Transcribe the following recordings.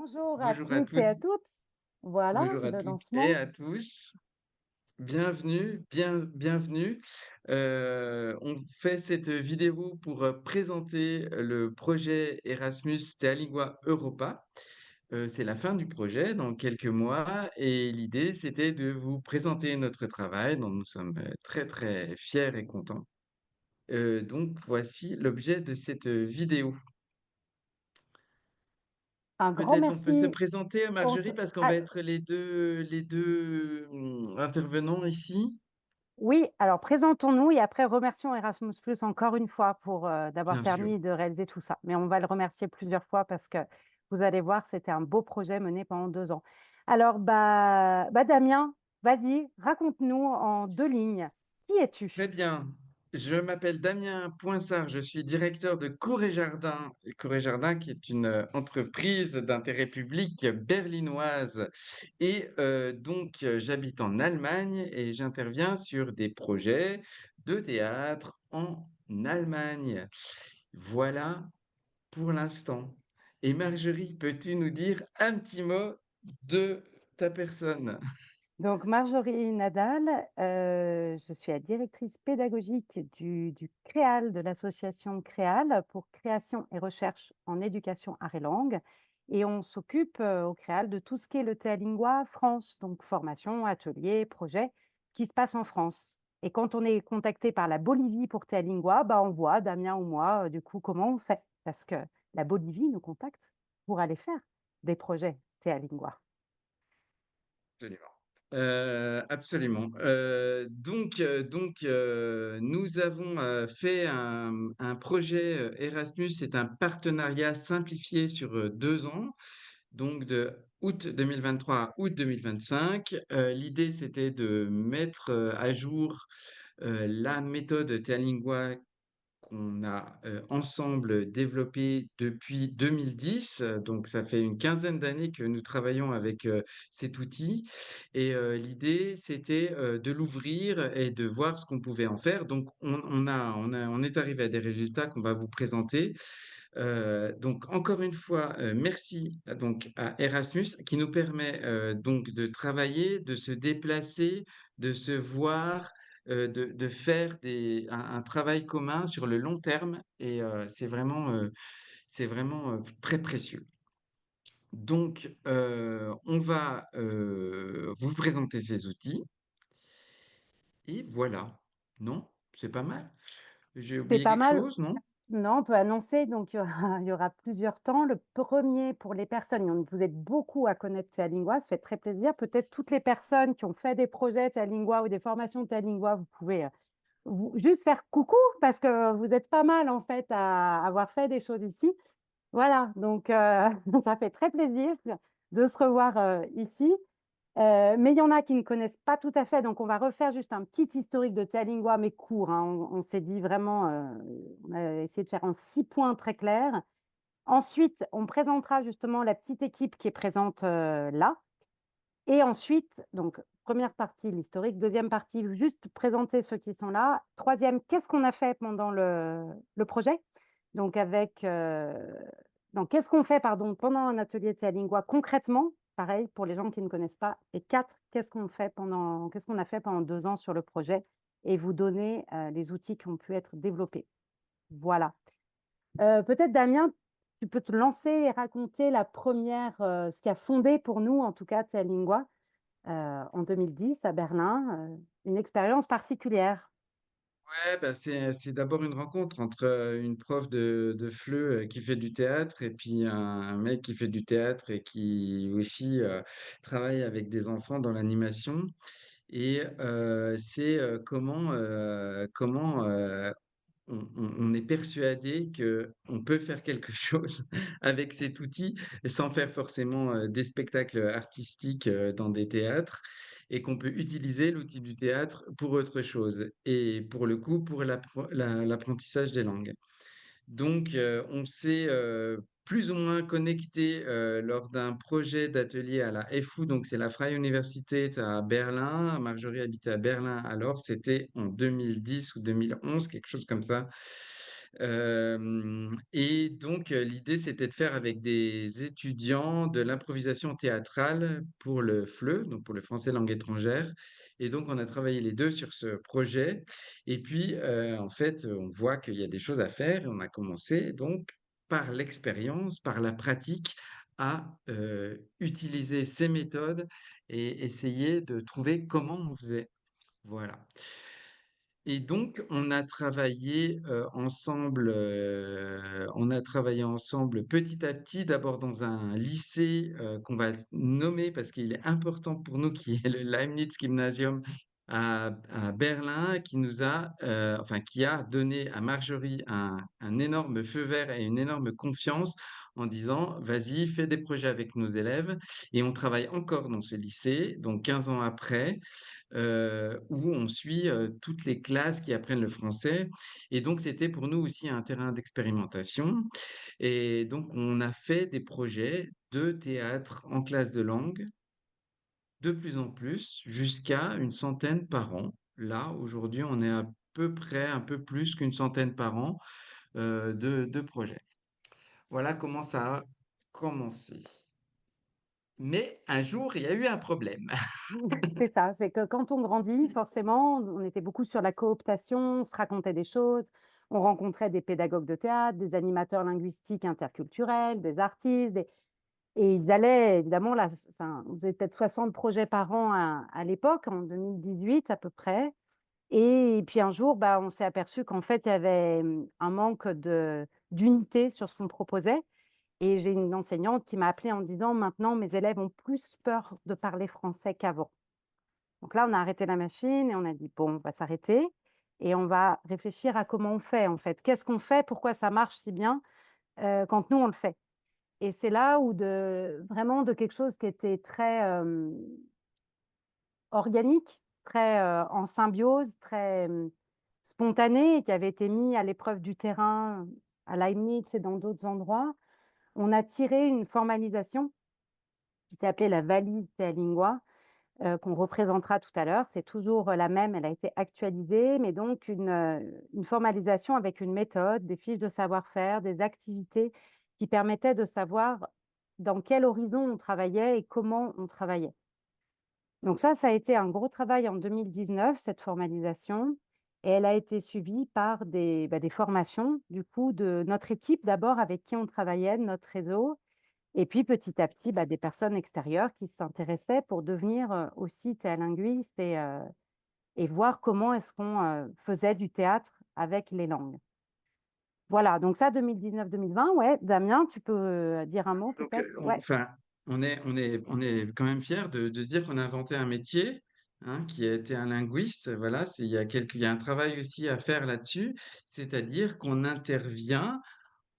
Bonjour à Bonjour à tous et toutes, à toutes. Voilà, bonjour à le toutes et lancement. à tous. Bienvenue, bienvenue. On fait cette vidéo pour présenter le projet Erasmus Terlingua Europa. C'est la fin du projet dans quelques mois et l'idée c'était de vous présenter notre travail dont nous sommes très très fiers et contents. Donc voici l'objet de cette vidéo. Un grand Peut-être on peut se merci. présenter, Marjorie, parce qu'on va Ah, être les deux intervenants ici. oui, alors présentons-nous et après remercions Erasmus Plus encore une fois pour d'avoir Bien sûr. permis de réaliser tout ça. Mais on va le remercier plusieurs fois parce que vous allez voir, c'était un beau projet mené pendant 2 ans. Alors, Damien, vas-y, raconte-nous en 2 lignes. Qui Très es-tu? bien. Je m'appelle Damien Poinsard, je suis directeur de Cour et Jardin. Cour et Jardin, qui est une entreprise d'intérêt public berlinoise. Et j'habite en Allemagne et j'interviens sur des projets de théâtre en Allemagne. Voilà pour l'instant. Et Marjorie, peux-tu nous dire un petit mot de ta personne? Donc, Marjorie Nadal, je suis la directrice pédagogique du CREAL, de l'association CREAL pour création et recherche en éducation art et langue. Et on s'occupe au CREAL de tout ce qui est le Théalingua France, donc formation, atelier, projet, qui se passe en France. Et quand on est contacté par la Bolivie pour Théalingua, on voit, Damien ou moi, du coup, comment on fait. Parce que la Bolivie nous contacte pour aller faire des projets Théalingua. Absolument. Absolument. Nous avons fait un projet Erasmus, c'est un partenariat simplifié sur 2 ans, donc de août 2023 à août 2025. L'idée, c'était de mettre à jour la méthode Tealingua qu'on a ensemble développé depuis 2010. Donc, ça fait une quinzaine d'années que nous travaillons avec cet outil. Et l'idée, c'était de l'ouvrir et de voir ce qu'on pouvait en faire. Donc, on est arrivé à des résultats qu'on va vous présenter. Donc, encore une fois, merci donc à Erasmus qui nous permet donc de travailler, de se déplacer, de se voir, de faire un travail commun sur le long terme et c'est vraiment très précieux. Donc, on va vous présenter ces outils et voilà. Non? C'est pas mal? J'ai C'est oublié pas quelque mal. chose, non? Non, on peut annoncer, donc il y aura plusieurs temps. Le premier pour les personnes, vous êtes beaucoup à connaître Théalingua, ça fait très plaisir. Peut-être toutes les personnes qui ont fait des projets Théalingua ou des formations Théalingua, vous pouvez juste faire coucou parce que vous êtes pas mal en fait à avoir fait des choses ici. Voilà, donc ça fait très plaisir de se revoir ici. Mais il y en a qui ne connaissent pas tout à fait, donc on va refaire juste un petit historique de Théalingua, mais court, hein. On s'est dit vraiment, on a essayé de faire en 6 points très clairs. Ensuite, on présentera justement la petite équipe qui est présente là. Et ensuite, donc, première partie, l'historique. Deuxième partie, juste présenter ceux qui sont là. Troisième, qu'est-ce qu'on a fait pendant le projet? Donc, donc, qu'est-ce qu'on fait, pardon, pendant un atelier de Théalingua concrètement? Pareil, pour les gens qui ne connaissent pas. Et quatre, qu'est-ce qu'on a fait pendant 2 ans sur le projet? Et vous donner les outils qui ont pu être développés. Voilà. Peut-être, Damien, tu peux te lancer et raconter la première, ce qui a fondé pour nous, en tout cas, Théalingua en 2010 à Berlin, une expérience particulière. Ouais, bah, c'est d'abord une rencontre entre une prof de FLE qui fait du théâtre et puis un mec qui fait du théâtre et qui aussi travaille avec des enfants dans l'animation. Et c'est comment on est persuadé que on peut faire quelque chose avec cet outil sans faire forcément des spectacles artistiques dans des théâtres et qu'on peut utiliser l'outil du théâtre pour autre chose et pour le coup pour l'apprentissage des langues. Donc, on s'est plus ou moins connecté lors d'un projet d'atelier à la FU, donc c'est la Freie Universität à Berlin. Marjorie habitait à Berlin alors, c'était en 2010 ou 2011, quelque chose comme ça. Et donc, l'idée, c'était de faire avec des étudiants de l'improvisation théâtrale pour le FLE, donc pour le français langue étrangère. Et donc, on a travaillé les 2 sur ce projet. Et puis, en fait, on voit qu'il y a des choses à faire et on a commencé donc par l'expérience, par la pratique, à utiliser ces méthodes et essayer de trouver comment on faisait. Voilà. Et donc, on a travaillé ensemble petit à petit, d'abord dans un lycée qu'on va nommer parce qu'il est important pour nous, qui est le Leibniz Gymnasium à Berlin, qui a donné à Marjorie un énorme feu vert et une énorme confiance en disant, vas-y, fais des projets avec nos élèves. Et on travaille encore dans ce lycée, donc 15 ans après, où on suit toutes les classes qui apprennent le français. Et donc, c'était pour nous aussi un terrain d'expérimentation. Et donc, on a fait des projets de théâtre en classe de langue, de plus en plus, jusqu'à une centaine par an. Là, aujourd'hui, on est à peu près un peu plus qu'une centaine par an de projets. Voilà comment ça a commencé. Mais un jour, il y a eu un problème. C'est ça, c'est que quand on grandit, forcément, on était beaucoup sur la cooptation, on se racontait des choses, on rencontrait des pédagogues de théâtre, des animateurs linguistiques interculturels, des artistes, et ils allaient évidemment là, enfin, on faisait peut-être 60 projets par an à l'époque, en 2018 à peu près. Et puis un jour, bah, on s'est aperçu qu'en fait, il y avait, un manque d'unité sur ce qu'on proposait. Et j'ai une enseignante qui m'a appelée en disant: «Maintenant, mes élèves ont plus peur de parler français qu'avant». Donc là, on a arrêté la machine et on a dit: «Bon, on va s'arrêter et on va réfléchir à comment on fait, en fait. Qu'est-ce qu'on fait? Pourquoi ça marche si bien, quand nous, on le fait?» Et c'est là où vraiment de quelque chose qui était très, organique, très, en symbiose, très, spontané et qui avait été mis à l'épreuve du terrain à Leibniz et dans d'autres endroits. On a tiré une formalisation qui s'est appelée la valise Théalingua, qu'on représentera tout à l'heure. C'est toujours la même, elle a été actualisée, mais donc une formalisation avec une méthode, des fiches de savoir-faire, des activités qui permettaient de savoir dans quel horizon on travaillait et comment on travaillait. Donc ça a été un gros travail en 2019, cette formalisation, et elle a été suivie par des formations, du coup, de notre équipe d'abord avec qui on travaillait, de notre réseau, et puis petit à petit, des personnes extérieures qui s'intéressaient pour devenir, aussi théalinguistes et voir comment est-ce qu'on, faisait du théâtre avec les langues. Voilà, donc ça 2019-2020, ouais. Damien, tu peux, dire un mot Donc, peut-être? Ouais. on est quand même fiers de se dire qu'on a inventé un métier, hein, qui a été un linguiste. Voilà, il y a un travail aussi à faire là-dessus, c'est-à-dire qu'on intervient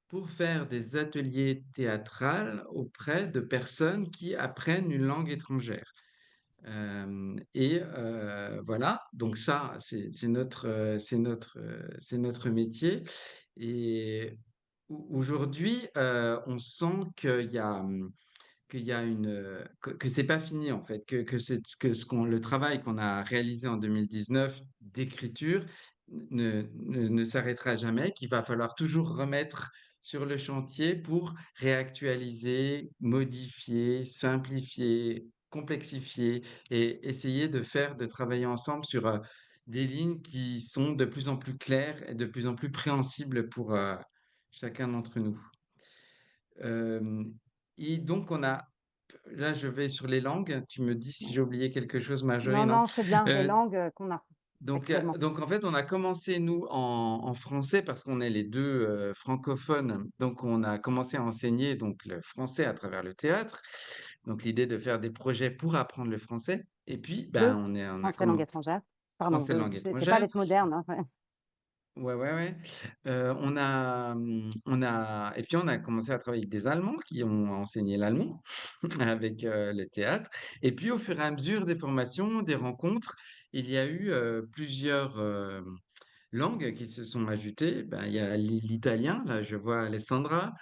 pour faire des ateliers théâtrales auprès de personnes qui apprennent une langue étrangère. Voilà, donc ça, c'est notre métier. Et aujourd'hui, on sent qu'il y a que c'est pas fini en fait, que le travail qu'on a réalisé en 2019 d'écriture ne s'arrêtera jamais, qu'il va falloir toujours remettre sur le chantier pour réactualiser, modifier, simplifier, complexifier et essayer de travailler ensemble sur des lignes qui sont de plus en plus claires et de plus en plus préhensibles pour chacun d'entre nous. Euh, et donc, là, je vais sur les langues. Tu me dis si j'ai oublié quelque chose, Marjorie, Non, non? non, c'est bien, les Euh, langues, qu'on a actuellement. donc, en fait, on a commencé, nous, en français parce qu'on est les deux francophones. Donc, on a commencé à enseigner donc, le français à travers le théâtre. Donc, l'idée de faire des projets pour apprendre le français. Et puis, ben, Le on a français langue commencé étrangère. Pardon, français langue j'essaie pas étrangère. d'être moderne, hein, ouais. Ouais, ouais, ouais. Et puis on a commencé à travailler avec des Allemands qui ont enseigné l'allemand avec le théâtre. Et puis au fur et à mesure des formations, des rencontres, il y a eu plusieurs langues qui se sont ajoutées. Ben, il y a l'italien, là je vois Alessandra.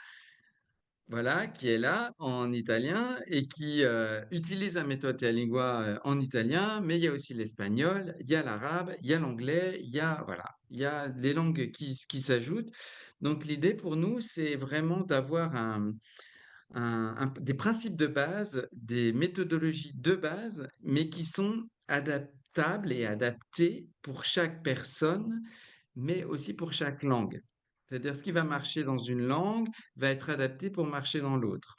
voilà, qui est là en italien et qui utilise la méthode Tealingua en italien, mais il y a aussi l'espagnol, il y a l'arabe, il y a l'anglais, il y a, voilà, il y a des langues qui s'ajoutent. Donc l'idée pour nous, c'est vraiment d'avoir des principes de base, des méthodologies de base, mais qui sont adaptables et adaptés pour chaque personne, mais aussi pour chaque langue. C'est-à-dire, ce qui va marcher dans une langue va être adapté pour marcher dans l'autre.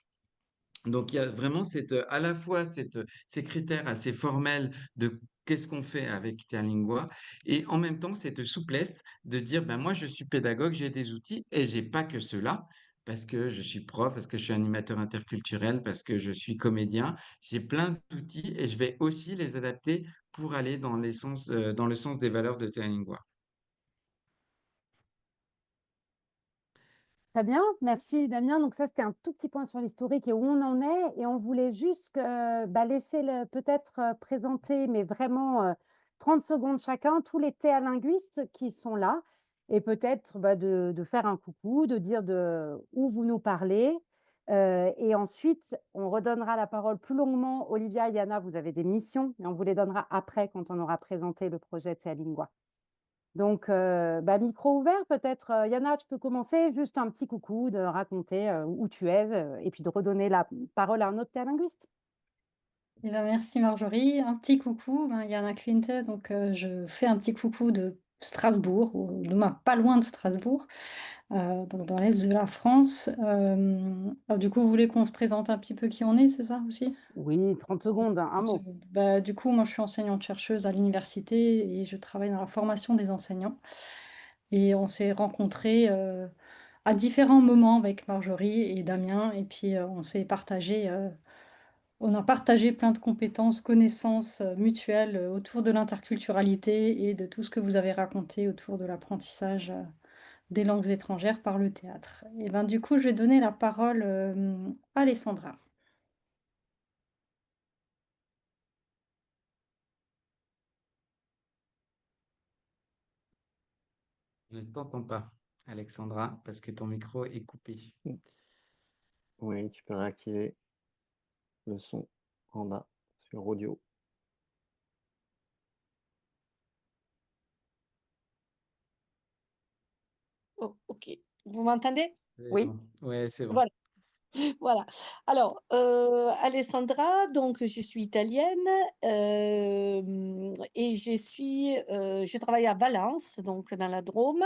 Donc, il y a vraiment à la fois ces critères assez formels de qu'est-ce qu'on fait avec Terlingua et en même temps cette souplesse de dire, ben moi, je suis pédagogue, j'ai des outils et j'ai pas que cela parce que je suis prof, parce que je suis animateur interculturel, parce que je suis comédien. J'ai plein d'outils et je vais aussi les adapter pour aller dans le sens des valeurs de Terlingua. Très bien, merci Damien. Donc ça, c'était un tout petit point sur l'historique et où on en est. Et on voulait juste laisser peut-être présenter, mais vraiment 30 secondes chacun, tous les théalinguistes qui sont là. Et peut-être de faire un coucou, de dire où vous nous parlez. Et ensuite, on redonnera la parole plus longuement. Olivia et Yana, vous avez des missions, mais on vous les donnera après quand on aura présenté le projet Théalingua. Donc, micro ouvert, peut-être. Yana, tu peux commencer juste un petit coucou, de raconter où tu es et puis de redonner la parole à un autre linguiste. Eh ben, merci Marjorie. Un petit coucou, Yana Quinte, donc je fais un petit coucou de Strasbourg, ou du moins pas loin de Strasbourg, donc dans l'est de la France. Alors du coup, vous voulez qu'on se présente un petit peu qui on est, c'est ça aussi? Oui, 30 secondes, un mot. Bah, du coup, moi je suis enseignante-chercheuse à l'université et je travaille dans la formation des enseignants. Et on s'est rencontrés à différents moments avec Marjorie et Damien, et puis on a partagé plein de compétences, connaissances, mutuelles, autour de l'interculturalité et de tout ce que vous avez raconté autour de l'apprentissage, des langues étrangères par le théâtre. Et ben, du coup, je vais donner la parole, à Alessandra. Je ne t'entends pas, Alexandra, parce que ton micro est coupé. Oui, tu peux réactiver le son en bas sur audio. Oh, ok. Vous m'entendez? C'est Oui, bon. Ouais, c'est bon. Voilà, voilà. Alors, Alessandra, donc je suis italienne et je travaille à Valence, donc dans la Drôme.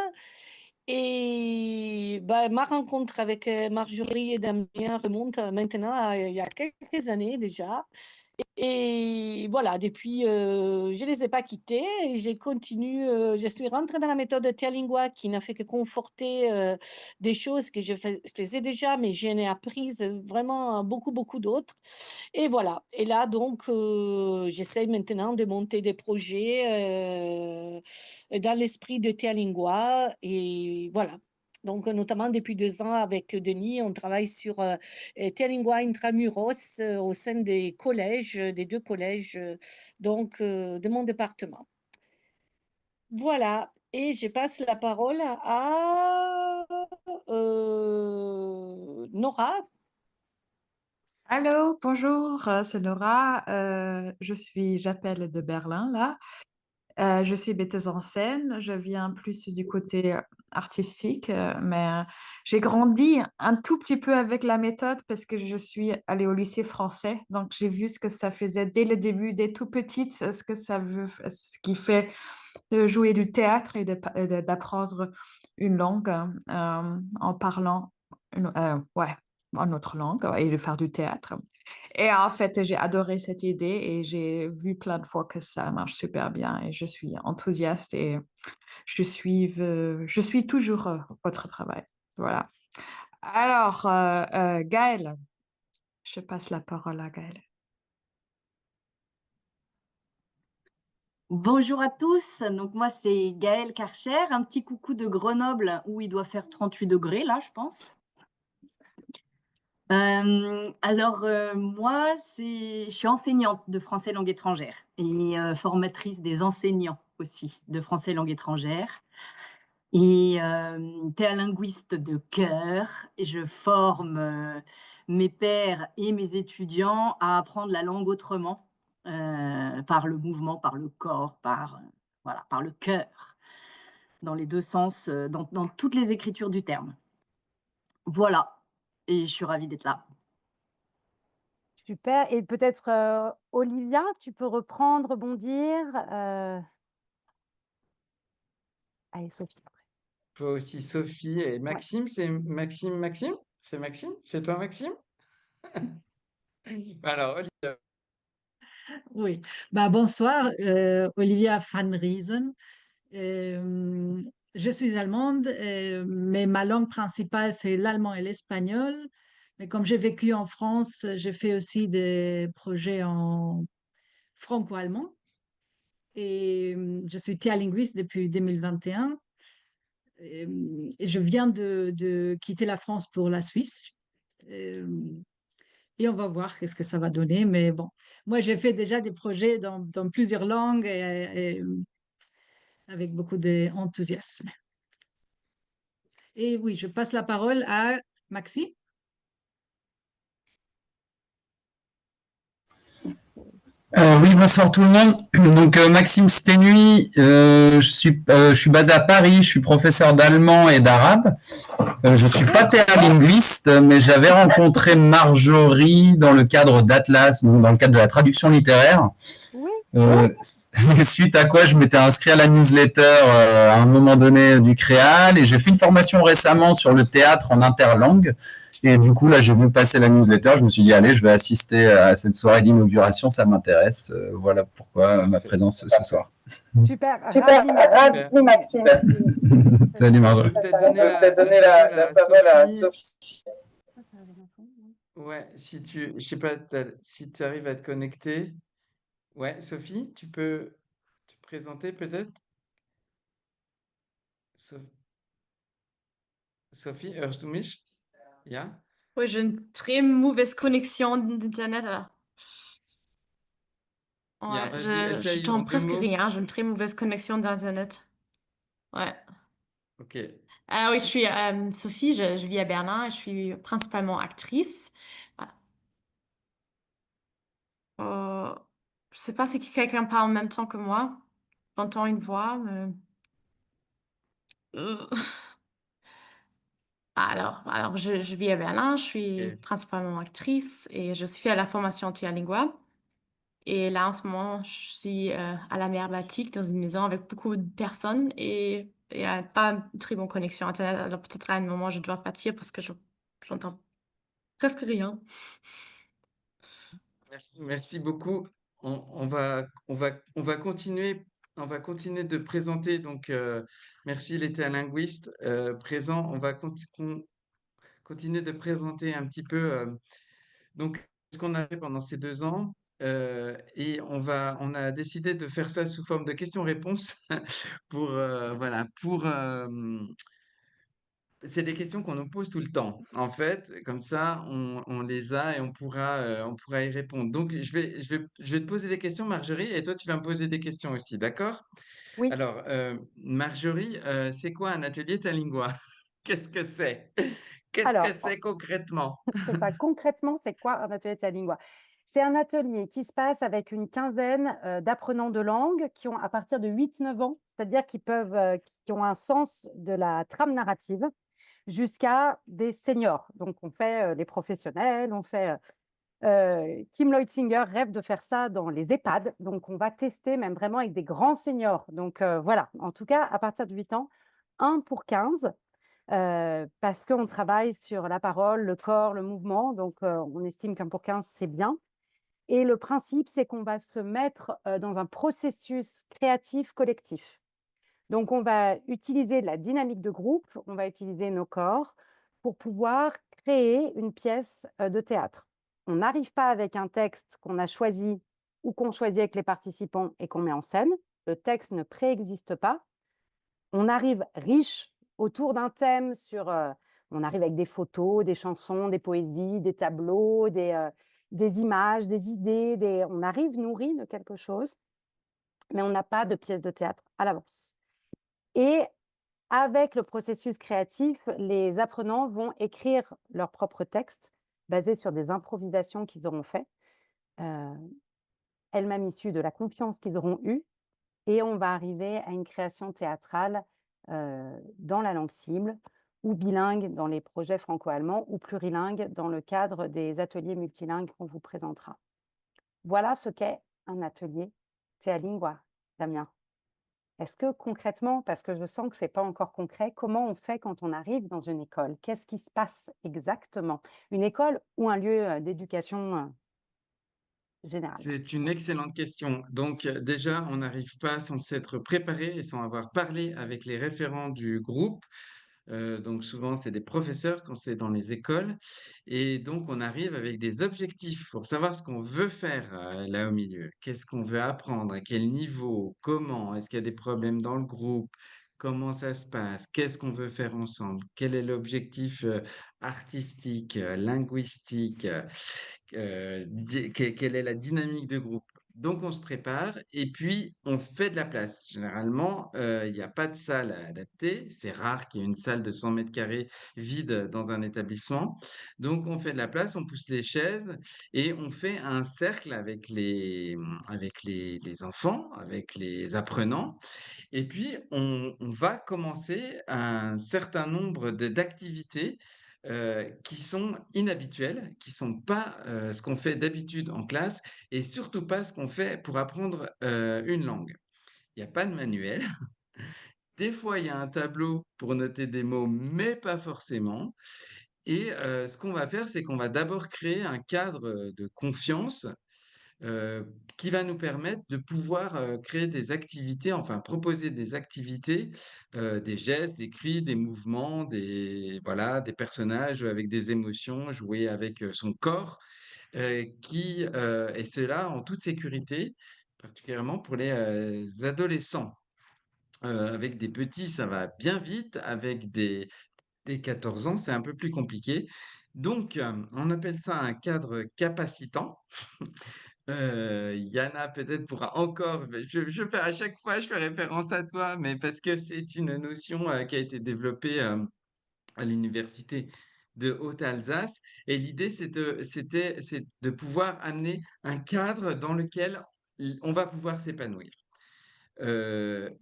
Et ma rencontre avec Marjorie et Damien remonte maintenant à il y a quelques années déjà. Et voilà, depuis, je les ai pas quittés et j'ai continué, je suis rentrée dans la méthode Terlingua qui n'a fait que conforter des choses que je faisais déjà, mais j'en ai apprises vraiment beaucoup, beaucoup d'autres. Et voilà. Et là, donc, j'essaye maintenant de monter des projets dans l'esprit de Terlingua. Et voilà. Donc, notamment depuis 2 ans avec Denis, on travaille sur Terlingua Intramuros au sein des collèges, des 2 collèges de mon département. Voilà, et je passe la parole à Nora. Allô, bonjour, c'est Nora. J'appelle de Berlin là. Je suis metteuse en scène. Je viens plus du côté artistique, mais j'ai grandi un tout petit peu avec la méthode parce que je suis allée au lycée français. Donc j'ai vu ce que ça faisait dès le début, dès tout petite, ce qui fait de jouer du théâtre et d'apprendre une langue en parlant ouais, en autre langue et de faire du théâtre. Et en fait, j'ai adoré cette idée et j'ai vu plein de fois que ça marche super bien et je suis enthousiaste et je suis toujours votre travail. Voilà. Alors, Gaëlle, je passe la parole à Gaëlle. Bonjour à tous, donc moi c'est Gaëlle Karcher, un petit coucou de Grenoble où il doit faire 38 degrés là je pense. Moi je suis enseignante de français langue étrangère et formatrice des enseignants aussi de français langue étrangère. Et théalinguiste de cœur, et je forme mes pairs et mes étudiants à apprendre la langue autrement, par le mouvement, par le corps, voilà, par le cœur, dans les deux sens, dans toutes les écritures du terme. Voilà, et je suis ravie d'être là. Super. Et peut-être Olivia, tu peux reprendre, rebondir. Allez, Sophie. Toi aussi, Sophie et Ouais. Maxime. C'est Maxime? C'est Maxime? C'est toi, Maxime? Alors, Olivia. Oui, bonsoir, Olivia van Riesen. Euh, je suis allemande, mais ma langue principale, c'est l'allemand et l'espagnol. Mais comme j'ai vécu en France, j'ai fait aussi des projets en franco-allemand. Et je suis théalinguiste depuis 2021. Et je viens de quitter la France pour la Suisse. Euh, Et on va voir qu'est-ce que ça va donner. Mais bon, moi, j'ai fait déjà des projets dans plusieurs langues et avec beaucoup d'enthousiasme. Et oui, je passe la parole à Maxime. Oui, bonsoir tout le monde. Donc Maxime Stenui, je suis basé à Paris, je suis professeur d'allemand et d'arabe. Je suis pas théalinguiste, mais j'avais rencontré Marjorie dans le cadre d'Atlas, donc dans le cadre de la traduction littéraire. Oui. Suite à quoi je m'étais inscrit à la newsletter à un moment donné du Créal, et j'ai fait une formation récemment sur le théâtre en interlangue. Et du coup, là, j'ai vu passer la newsletter. Je me suis dit, allez, je vais assister à cette soirée d'inauguration. Ça m'intéresse. Voilà pourquoi ma présence ce soir. Super. Ravi, Maxime. Salut, Margot. Je vais peut-être donner la parole à Sophie. Ouais, je sais pas si tu arrives à te connecter. Ouais, Sophie, tu peux te présenter peut-être? Sophie, hörst du mich? Ja? Oui, j'ai une très mauvaise connexion d'Internet là. Bien, Ouais, vas-y, essaye en j'entends deux presque mots. rien. J'ai une très mauvaise connexion d'Internet. Ouais. Ok. Ah oui, je suis Sophie, je vis à Berlin et je suis principalement actrice. Voilà. Je sais pas si quelqu'un parle en même temps que moi. J'entends une voix, mais... Euh, alors je vis à Berlin, je suis Ok. principalement actrice et je suis à la formation anti-lingua. Et là, en ce moment, je suis à la mer Baltique, dans une maison avec beaucoup de personnes et il n'y a pas une très bonne connexion Internet. Alors peut-être à un moment, je dois partir parce que j'entends presque rien. Merci beaucoup. On va continuer. On va continuer de présenter. Donc, merci les linguistes présents. On va continuer de présenter un petit peu donc ce qu'on a fait pendant ces 2 ans. Et on a décidé de faire ça sous forme de questions-réponses voilà, c'est des questions qu'on nous pose tout le temps. En fait, comme ça, on les a et on pourra y répondre. Donc, je vais te poser des questions, Marjorie, et toi, tu vas me poser des questions aussi, d'accord? Oui. Alors, Marjorie, c'est quoi un atelier Talingua? Qu'est-ce que c'est? Qu'est-ce que Alors, c'est concrètement? c'est ça. Concrètement, c'est quoi un atelier Théalingua? C'est un atelier qui se passe avec une quinzaine d'apprenants de langue qui ont à partir de 8-9 ans, c'est-à-dire qui ont un sens de la trame narrative, jusqu'à des seniors. Donc, on fait les professionnels, on fait... Kim Leutzinger rêve de faire ça dans les EHPAD. Donc, on va tester même vraiment avec des grands seniors. Donc, voilà. En tout cas, à partir de 8 ans, 1 pour 15. Parce qu'on travaille sur la parole, le corps, le mouvement. Donc, on estime qu'un pour 15, c'est bien. Et le principe, c'est qu'on va se mettre dans un processus créatif collectif. Donc, on va utiliser la dynamique de groupe, on va utiliser nos corps pour pouvoir créer une pièce de théâtre. On n'arrive pas avec un texte qu'on a choisi ou qu'on choisit avec les participants et qu'on met en scène. Le texte ne préexiste pas. On arrive riche autour d'un thème on arrive avec des photos, des chansons, des poésies, des tableaux, des images, des idées, on arrive nourri de quelque chose, mais on n'a pas de pièce de théâtre à l'avance. Et avec le processus créatif, les apprenants vont écrire leur propre texte basé sur des improvisations qu'ils auront fait, elles-mêmes issues de la confiance qu'ils auront eue, et on va arriver à une création théâtrale dans la langue cible, ou bilingue dans les projets franco-allemands, ou plurilingue dans le cadre des ateliers multilingues qu'on vous présentera. Voilà ce qu'est un atelier Théalingua, Damien. Est-ce que concrètement, parce que je sens que ce n'est pas encore concret, comment on fait quand on arrive dans une école? Qu'est-ce qui se passe exactement? Une école ou un lieu d'éducation générale? C'est une excellente question. Donc, déjà, on n'arrive pas sans s'être préparé et sans avoir parlé avec les référents du groupe. Donc, souvent, c'est des professeurs quand c'est dans les écoles. Et donc, on arrive avec des objectifs pour savoir ce qu'on veut faire là au milieu. Qu'est-ce qu'on veut apprendre? À quel niveau? Comment? Est-ce qu'il y a des problèmes dans le groupe? Comment ça se passe? Qu'est-ce qu'on veut faire ensemble? Quel est l'objectif artistique, linguistique? Quelle est la dynamique de groupe? Donc, on se prépare et puis on fait de la place. Généralement, il n'y a pas de salle à adapter. C'est rare qu'il y ait une salle de 100 mètres carrés vide dans un établissement. Donc, on fait de la place, on pousse les chaises et on fait un cercle avec les enfants, avec les apprenants. Et puis, on va commencer un certain nombre d'activités qui sont inhabituelles, qui sont pas ce qu'on fait d'habitude en classe et surtout pas ce qu'on fait pour apprendre une langue. Il n'y a pas de manuel. Des fois, il y a un tableau pour noter des mots, mais pas forcément. Et ce qu'on va faire, c'est qu'on va d'abord créer un cadre de confiance euh, qui va nous permettre de pouvoir créer des activités, enfin proposer des activités, des gestes, des cris, des mouvements, voilà, des personnages avec des émotions, jouer avec son corps, et cela en toute sécurité, particulièrement pour les adolescents. Avec des petits, ça va bien vite, avec des 14 ans, c'est un peu plus compliqué. Donc, on appelle ça un cadre capacitant. Yana peut-être pourra encore, mais je fais à chaque fois, je fais référence à toi, mais parce que c'est une notion qui a été développée à l'université de Haute-Alsace. Et l'idée, c'est de pouvoir amener un cadre dans lequel on va pouvoir s'épanouir.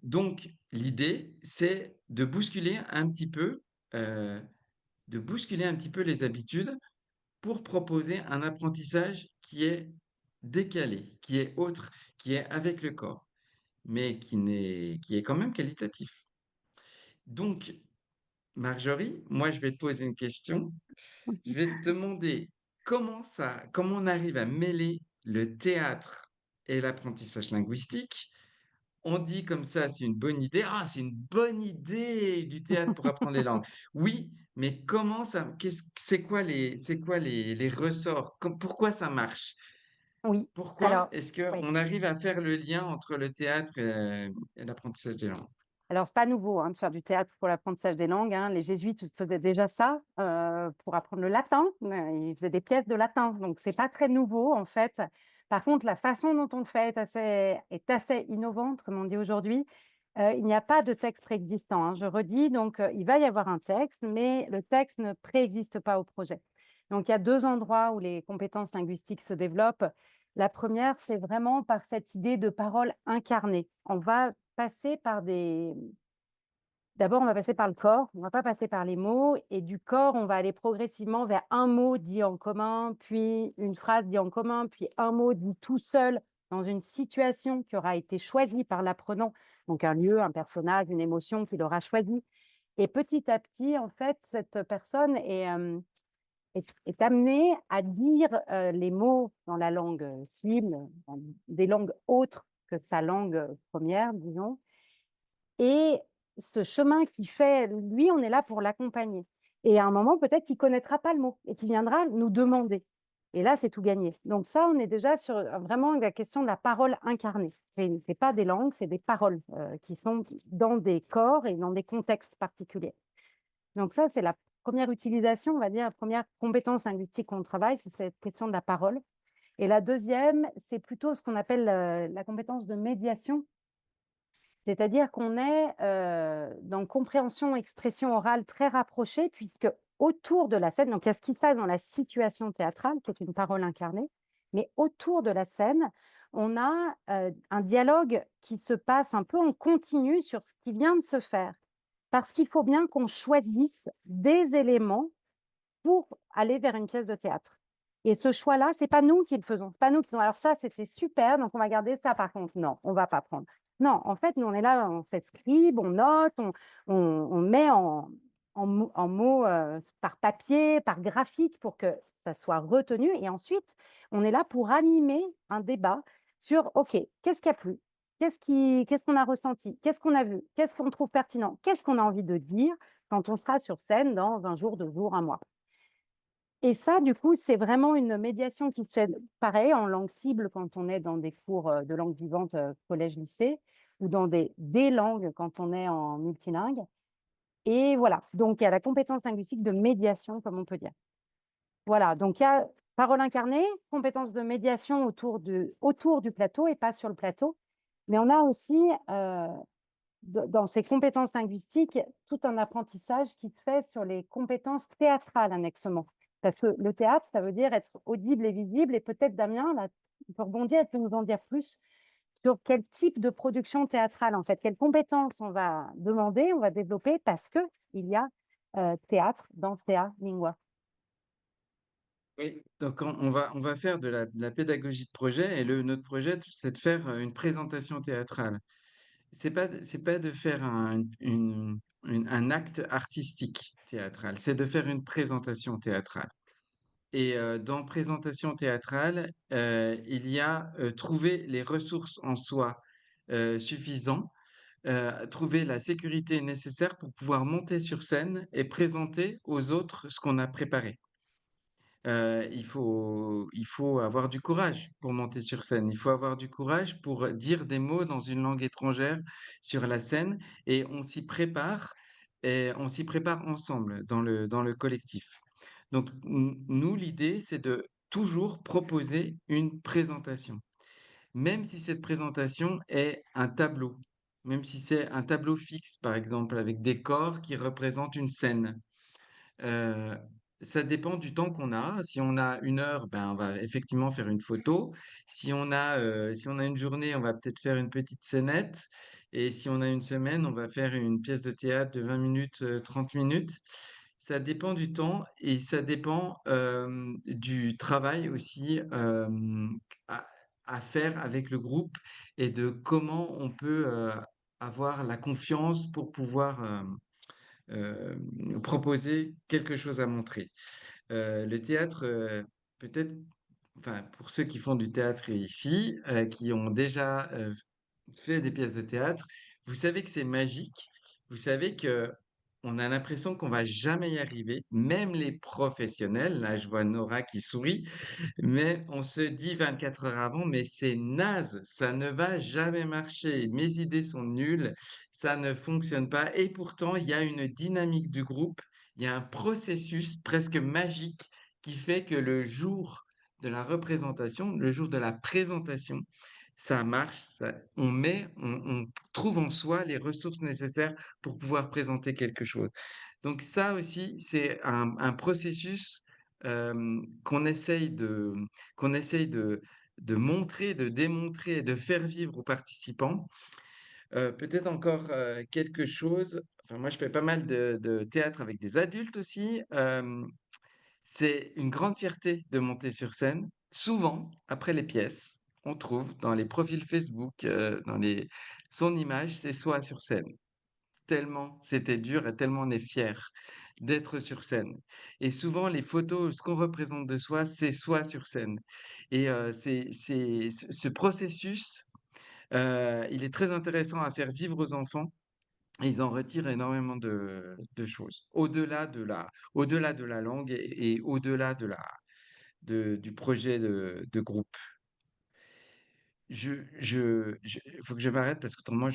Donc, l'idée, c'est euh, de bousculer un petit peu les habitudes pour proposer un apprentissage qui est décalé, qui est autre, qui est avec le corps, mais qui est quand même qualitatif. Donc, Marjorie, moi, je vais te poser une question. Je vais te demander comment on arrive à mêler le théâtre et l'apprentissage linguistique. On dit comme ça, c'est une bonne idée. Ah, c'est une bonne idée du théâtre pour apprendre les langues. Oui, mais c'est quoi les ressorts? Pourquoi ça marche? Oui, Pourquoi alors, est-ce oui. qu'on arrive à faire le lien entre le théâtre et l'apprentissage des langues? Alors, c'est pas nouveau de faire du théâtre pour l'apprentissage des langues. Les jésuites faisaient déjà ça pour apprendre le latin. Ils faisaient des pièces de latin. Donc, c'est pas très nouveau, en fait. Par contre, la façon dont on le fait est assez innovante, comme on dit aujourd'hui. Il n'y a pas de texte préexistant. Je redis, donc il va y avoir un texte, mais le texte ne préexiste pas au projet. Donc, il y a deux endroits où les compétences linguistiques se développent. La première, c'est vraiment par cette idée de parole incarnée. On va passer par D'abord, on va passer par le corps, on ne va pas passer par les mots. Et du corps, on va aller progressivement vers un mot dit en commun, puis une phrase dit en commun, puis un mot dit tout seul dans une situation qui aura été choisie par l'apprenant. Donc, un lieu, un personnage, une émotion qu'il aura choisi. Et petit à petit, en fait, cette personne est amenée à dire les mots dans la langue cible, dans des langues autres que sa langue première, disons. Et ce chemin qu'il fait, lui, on est là pour l'accompagner. Et à un moment, peut-être qu'il ne connaîtra pas le mot et qu'il viendra nous demander. Et là, c'est tout gagné. Donc ça, on est déjà sur vraiment la question de la parole incarnée. Ce n'est pas des langues, c'est des paroles qui sont dans des corps et dans des contextes particuliers. Donc ça, c'est la première utilisation, on va dire, la première compétence linguistique qu'on travaille, c'est cette question de la parole. Et la deuxième, c'est plutôt ce qu'on appelle la compétence de médiation. C'est-à-dire qu'on est dans compréhension, expression orale très rapprochée, puisque autour de la scène, donc il y a ce qui se passe dans la situation théâtrale, qui est une parole incarnée, mais autour de la scène, on a un dialogue qui se passe un peu en continu sur ce qui vient de se faire. Parce qu'il faut bien qu'on choisisse des éléments pour aller vers une pièce de théâtre. Et ce choix-là, c'est pas nous qui le faisons. C'est pas nous qui disons, alors ça, c'était super, donc on va garder ça par contre. Non, on va pas prendre. Non, en fait, nous, on est là, on fait scribe, on note, on met en mots par papier, par graphique pour que ça soit retenu. Et ensuite, on est là pour animer un débat sur, OK, qu'est-ce qui a plu? Qu'est-ce qu'on a ressenti? Qu'est-ce qu'on a vu? Qu'est-ce qu'on trouve pertinent? Qu'est-ce qu'on a envie de dire quand on sera sur scène dans 20 jours, 2 jours, 1 mois? Et ça, du coup, c'est vraiment une médiation qui se fait pareil en langue cible quand on est dans des cours de langue vivante collège-lycée ou dans des langues quand on est en multilingue. Et voilà, donc il y a la compétence linguistique de médiation, comme on peut dire. Voilà, donc il y a parole incarnée, compétence de médiation autour du plateau et pas sur le plateau. Mais on a aussi, dans ces compétences linguistiques, tout un apprentissage qui se fait sur les compétences théâtrales annexement. Parce que le théâtre, ça veut dire être audible et visible. Et peut-être, Damien, là, tu peux rebondir et tu peux nous en dire plus sur quel type de production théâtrale, en fait, quelles compétences on va demander, on va développer, parce qu'il y a théâtre dans Thea Lingua. Oui, donc on va faire de la pédagogie de projet et notre projet, c'est de faire une présentation théâtrale. C'est pas de faire un acte artistique théâtral, c'est de faire une présentation théâtrale. Et dans présentation théâtrale, il y a trouver les ressources en soi suffisantes, trouver la sécurité nécessaire pour pouvoir monter sur scène et présenter aux autres ce qu'on a préparé. Il faut avoir du courage pour monter sur scène. Il faut avoir du courage pour dire des mots dans une langue étrangère sur la scène et on s'y prépare ensemble dans le collectif. Donc, nous, l'idée, c'est de toujours proposer une présentation, même si cette présentation est un tableau, même si c'est un tableau fixe, par exemple, avec des corps qui représentent une scène. Heu, Ça dépend du temps qu'on a. Si on a 1 heure, ben, on va effectivement faire une photo. Si on a une journée, on va peut-être faire une petite scénette et si on a une semaine, on va faire une pièce de théâtre de 20 minutes, 30 minutes. Ça dépend du temps et ça dépend, du travail aussi, à à faire avec le groupe et de comment on peut, avoir la confiance pour pouvoir, proposer quelque chose à montrer. Le théâtre, peut-être, enfin, pour ceux qui font du théâtre ici, qui ont déjà fait des pièces de théâtre, vous savez que c'est magique. Vous savez que on a l'impression qu'on va jamais y arriver, même les professionnels. Là, je vois Nora qui sourit, mais on se dit 24 heures avant, mais c'est naze, ça ne va jamais marcher, mes idées sont nulles, ça ne fonctionne pas. Et pourtant, il y a une dynamique du groupe, il y a un processus presque magique qui fait que le jour de la représentation, le jour de la présentation, ça marche, on trouve en soi les ressources nécessaires pour pouvoir présenter quelque chose. Donc ça aussi, c'est un processus qu'on essaye de montrer, de démontrer et de faire vivre aux participants. Peut-être encore quelque chose, enfin moi je fais pas mal de théâtre avec des adultes aussi. C'est une grande fierté de monter sur scène. Souvent, après les pièces, on trouve dans les profils Facebook, son image, c'est soi sur scène. Tellement c'était dur et tellement on est fier d'être sur scène. Et souvent, les photos, ce qu'on représente de soi, c'est soi sur scène. Et ce processus, il est très intéressant à faire vivre aux enfants. Et ils en retirent énormément de choses. Au-delà de la langue et au-delà du projet de groupe. Faut que je m'arrête parce qu'autrement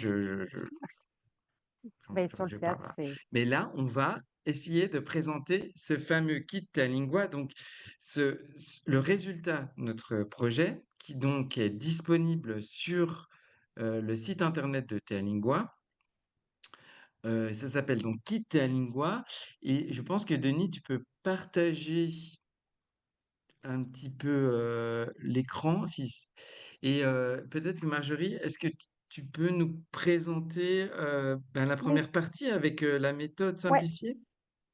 Mais sur le je théâtre, parle. c'est... Mais là, on va essayer de présenter ce fameux kit Lingua. Donc, le résultat de notre projet, qui donc est disponible sur le site internet de Théalingua. Ça s'appelle donc Kit Théalingua. Et je pense que Denis, tu peux partager un petit peu l'écran. Et peut-être Marjorie, est-ce que tu peux nous présenter la Oui, première partie avec la méthode ouais. simplifiée?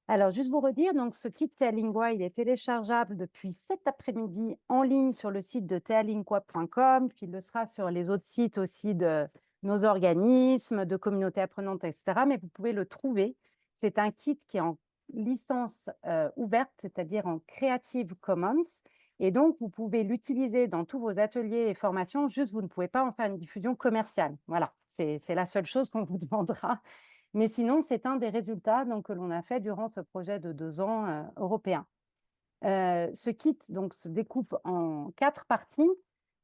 Alors, juste vous redire, donc ce kit Théalingua, il est téléchargeable depuis cet après-midi en ligne sur le site de théalingua.com, puis il le sera sur les autres sites aussi de nos organismes, de communautés apprenantes, etc. Mais vous pouvez le trouver. C'est un kit qui est en licence ouverte, c'est-à-dire en Creative Commons. Et donc, vous pouvez l'utiliser dans tous vos ateliers et formations, juste vous ne pouvez pas en faire une diffusion commerciale. Voilà, c'est la seule chose qu'on vous demandera. Mais sinon, c'est un des résultats donc, que l'on a fait durant ce projet de 2 ans européen. Ce kit donc, se découpe en 4 parties.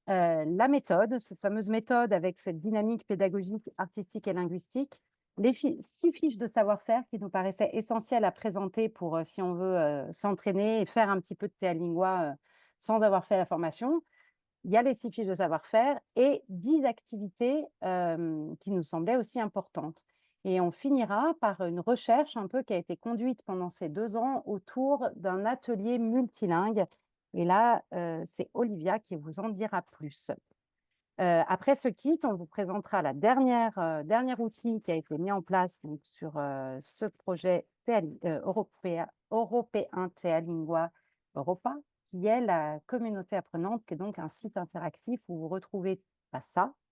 La méthode, cette fameuse méthode avec cette dynamique pédagogique, artistique et linguistique. Les 6 fiches de savoir-faire qui nous paraissaient essentielles à présenter pour, si on veut, s'entraîner et faire un petit peu de Théalingua sans avoir fait la formation. Il y a les 6 fiches de savoir-faire et 10 activités qui nous semblaient aussi importantes. Et on finira par une recherche un peu qui a été conduite pendant ces 2 ans autour d'un atelier multilingue. Et là, c'est Olivia qui vous en dira plus. Après ce kit, on vous présentera la dernier outil qui a été mis en place donc, sur ce projet européen Théalingua Europa, qui est la communauté apprenante, qui est donc un site interactif où vous retrouvez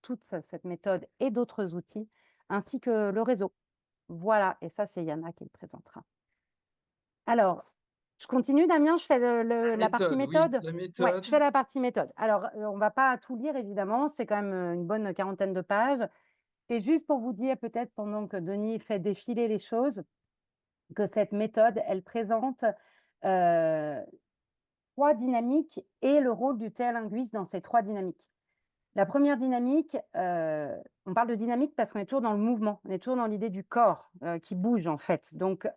toute cette méthode et d'autres outils, ainsi que le réseau. Voilà, et ça, c'est Yana qui le présentera. Alors, je continue, Damien, je fais la partie Méthode, oui, méthode. la Ouais, méthode. je fais la partie méthode. Alors, on ne va pas tout lire, évidemment, c'est quand même une bonne quarantaine de pages. C'est juste pour vous dire, peut-être pendant que Denis fait défiler les choses, que cette méthode, elle présente 3 dynamiques et le rôle du théalinguiste dans ces 3 dynamiques. La première dynamique, on parle de dynamique parce qu'on est toujours dans le mouvement, on est toujours dans l'idée du corps qui bouge en fait. Donc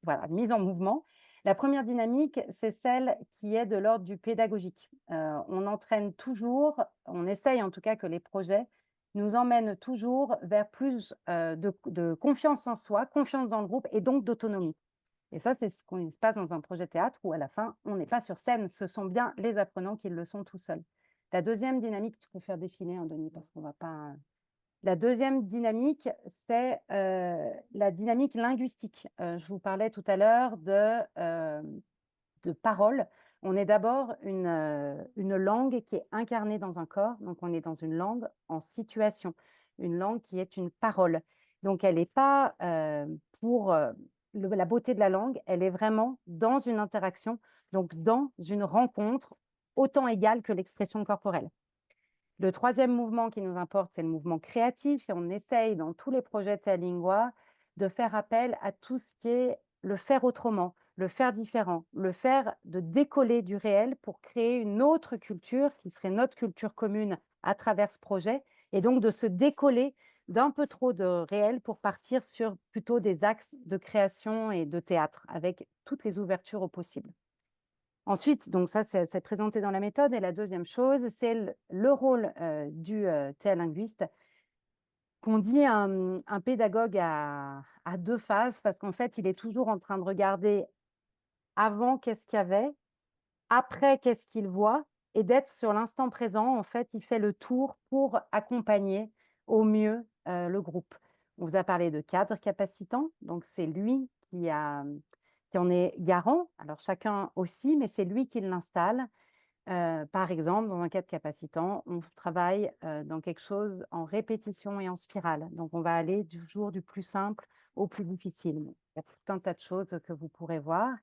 voilà, mise en mouvement. La première dynamique, c'est celle qui est de l'ordre du pédagogique. On entraîne toujours, on essaye en tout cas que les projets nous emmènent toujours vers plus de confiance en soi, confiance dans le groupe et donc d'autonomie. Et ça, c'est ce qui se passe dans un projet théâtre où à la fin, on n'est pas sur scène, ce sont bien les apprenants qui le sont tout seuls. La deuxième dynamique, tu peux faire défiler, hein, Denis, parce qu'on va pas. La deuxième dynamique, c'est la dynamique linguistique. Je vous parlais tout à l'heure de parole. On est d'abord une langue qui est incarnée dans un corps, donc on est dans une langue en situation, une langue qui est une parole. Donc elle n'est pas pour la beauté de la langue, elle est vraiment dans une interaction, donc dans une rencontre autant égale que l'expression corporelle. Le troisième mouvement qui nous importe, c'est le mouvement créatif. Et on essaye dans tous les projets Théalingua de faire appel à tout ce qui est le faire autrement, le faire différent, le faire de décoller du réel pour créer une autre culture qui serait notre culture commune à travers ce projet. Et donc de se décoller d'un peu trop de réel pour partir sur plutôt des axes de création et de théâtre avec toutes les ouvertures au possible. Ensuite, donc ça, c'est présenté dans la méthode. Et la deuxième chose, c'est le rôle du théalinguiste, qu'on dit un pédagogue à 2 phases, parce qu'en fait, il est toujours en train de regarder avant qu'est-ce qu'il y avait, après qu'est-ce qu'il voit, et d'être sur l'instant présent. En fait, il fait le tour pour accompagner au mieux le groupe. On vous a parlé de cadre capacitant, donc c'est lui qui en est garant, alors chacun aussi, mais c'est lui qui l'installe. Par exemple, dans un cadre capacitant, on travaille dans quelque chose en répétition et en spirale. Donc, on va aller toujours du plus simple au plus difficile. Il y a tout un tas de choses que vous pourrez voir.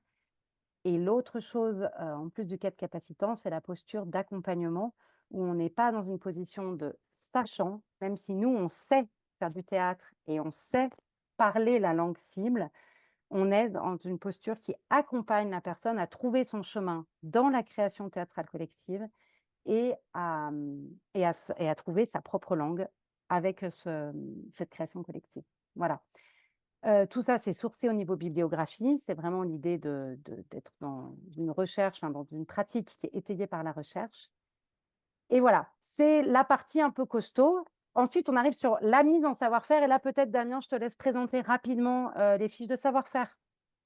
Et l'autre chose, en plus du cadre capacitant, c'est la posture d'accompagnement où on n'est pas dans une position de sachant, même si nous, on sait faire du théâtre et on sait parler la langue cible. On est dans une posture qui accompagne la personne à trouver son chemin dans la création théâtrale collective et à trouver sa propre langue avec cette création collective. Voilà. Tout ça, c'est sourcé au niveau bibliographie. C'est vraiment l'idée d'être dans une recherche, dans une pratique qui est étayée par la recherche. Et voilà, c'est la partie un peu costaud. ensuite, on arrive sur la mise en savoir-faire. Et là, peut-être, Damien, je te laisse présenter rapidement les fiches de savoir-faire,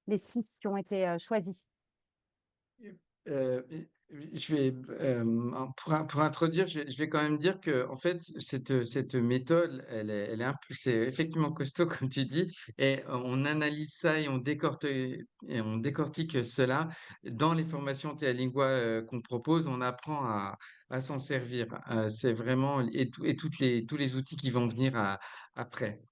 les 6 qui ont été choisies. Euh, je vais, pour introduire, je vais quand même dire que, en fait, cette méthode, elle est c'est effectivement costaud, comme tu dis, et on analyse ça et on décortique cela dans les formations Théalingua qu'on propose. On apprend à s'en servir. C'est vraiment, tous les outils qui vont venir après.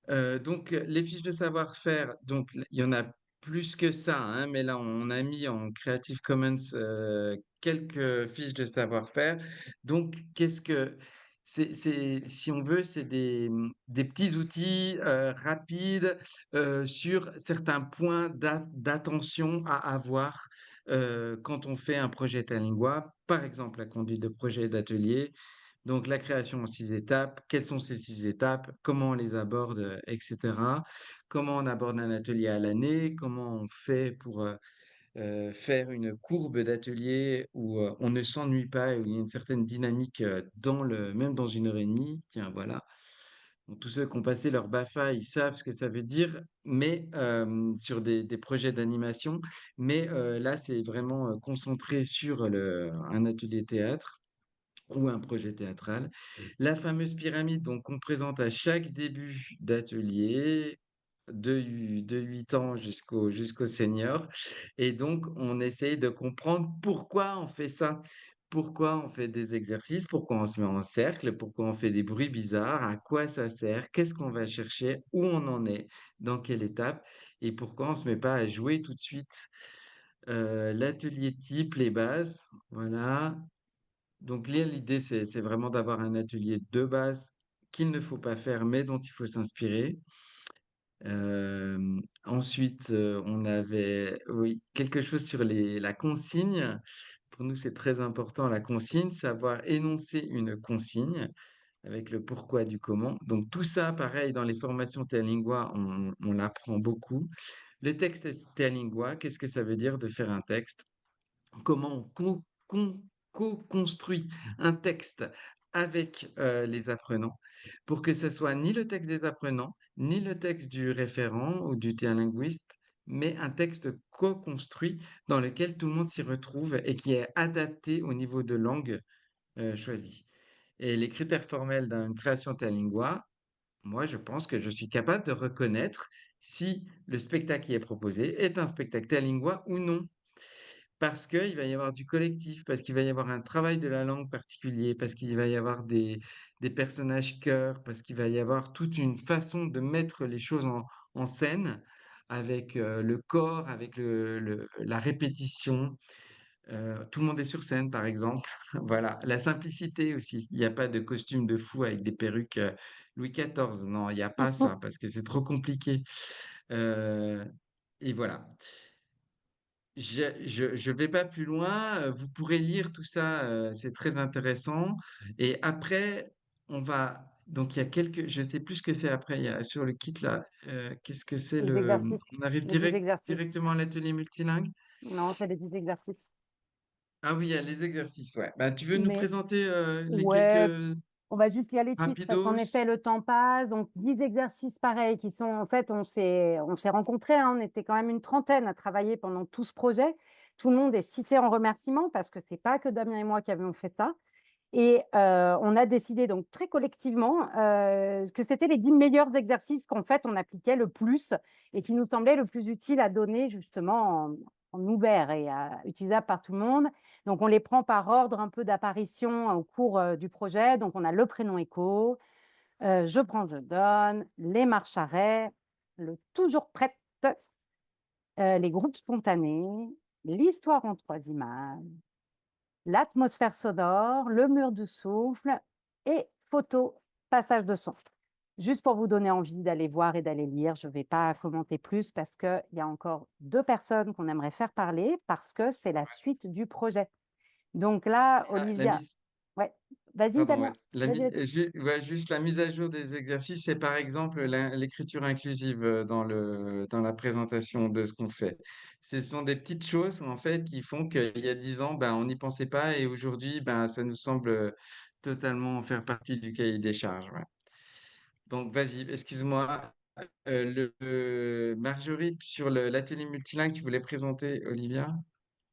Donc, les fiches de savoir-faire, donc il y en a plus que ça, hein, mais là, on a mis en Creative Commons quelques fiches de savoir-faire. Donc, si on veut, c'est des petits outils rapides sur certains points d'attention à avoir quand on fait un projet Talingua, par exemple la conduite de projet d'atelier. Donc, la création en 6 étapes, quelles sont ces 6 étapes, comment on les aborde, etc. Comment on aborde un atelier à l'année, comment on fait pour faire une courbe d'atelier où on ne s'ennuie pas et où il y a une certaine dynamique même dans 1 heure et demie. Tiens, voilà. Donc, tous ceux qui ont passé leur BAFA, ils savent ce que ça veut dire, mais sur des projets d'animation. Mais là, c'est vraiment concentré sur un atelier théâtre ou un projet théâtral. La fameuse pyramide donc qu'on présente à chaque début d'atelier de 8 ans jusqu'au senior. Et donc, on essaye de comprendre pourquoi on fait ça. Pourquoi on fait des exercices, pourquoi on se met en cercle, pourquoi on fait des bruits bizarres, à quoi ça sert, qu'est-ce qu'on va chercher, où on en est, dans quelle étape, et pourquoi on ne se met pas à jouer tout de suite. L'atelier type, les bases, voilà. Donc l'idée, c'est vraiment d'avoir un atelier de base qu'il ne faut pas faire, mais dont il faut s'inspirer. Ensuite, on avait, oui, quelque chose sur la consigne. Pour nous, c'est très important, la consigne, savoir énoncer une consigne avec le pourquoi du comment. Donc tout ça, pareil, dans les formations Théalingua, on l'apprend beaucoup. Le texte Théalingua, qu'est-ce que ça veut dire de faire un texte? Comment on co-construit un texte avec les apprenants pour que ce soit ni le texte des apprenants, ni le texte du référent ou du théalinguiste, mais un texte co-construit dans lequel tout le monde s'y retrouve et qui est adapté au niveau de langue choisi. Et les critères formels d'une création théalingua, moi, je pense que je suis capable de reconnaître si le spectacle qui est proposé est un spectacle théalingua ou non. Parce qu'il va y avoir du collectif, parce qu'il va y avoir un travail de la langue particulier, parce qu'il va y avoir des personnages chœurs, parce qu'il va y avoir toute une façon de mettre les choses en scène avec le corps, avec la répétition. Tout le monde est sur scène, par exemple. Voilà, la simplicité aussi. Il n'y a pas de costume de fou avec des perruques Louis XIV. Non, il n'y a pas ça, parce que c'est trop compliqué. Euh, et voilà. Je vais pas plus loin. Vous pourrez lire tout ça, c'est très intéressant. Et après, on va. Donc, il y a je sais plus ce que c'est après. Il y a sur le kit là. Qu'est-ce que c'est Les exercices, On arrive les 10 exercices. directement à l'atelier multilingue? Non, c'est les 10 exercices. Ah oui, il y a les exercices, ouais. Bah, tu veux nous Mais présenter les ouais, quelques on va juste lire les titres parce qu'en rapidos? effet, le temps passe. Donc, 10 exercices pareils qui sont, en fait, on s'est rencontrés, hein, on était quand même une trentaine à travailler pendant tout ce projet. Tout le monde est cité en remerciement parce que c'est pas que Damien et moi qui avions fait ça. Et on a décidé donc très collectivement que c'était les 10 meilleurs exercices qu'en fait on appliquait le plus et qui nous semblaient le plus utile à donner justement en ouvert et utilisable par tout le monde. Donc on les prend par ordre un peu d'apparition au cours du projet. Donc on a le prénom écho, je prends, je donne, les marches arrêts, le toujours prête, les groupes spontanés, l'histoire en 3 images, l'atmosphère sonore, le mur de souffle et photo, passage de son. Juste pour vous donner envie d'aller voir et d'aller lire, je ne vais pas commenter plus parce qu'il y a encore 2 personnes qu'on aimerait faire parler parce que c'est la suite du projet. Donc là, La Olivia, mise. ouais, vas-y Pardon, ouais. Damien, vas-y, vas-y. Ouais, juste la mise à jour des exercices, c'est par exemple l'écriture inclusive dans la présentation de ce qu'on fait. Ce sont des petites choses en fait qui font qu'il y a 10 ans, ben, on n'y pensait pas et aujourd'hui, ben, ça nous semble totalement faire partie du cahier des charges. Ouais. Donc, vas-y, excuse-moi. Marjorie, sur l'atelier multilingue, tu voulais présenter Olivia?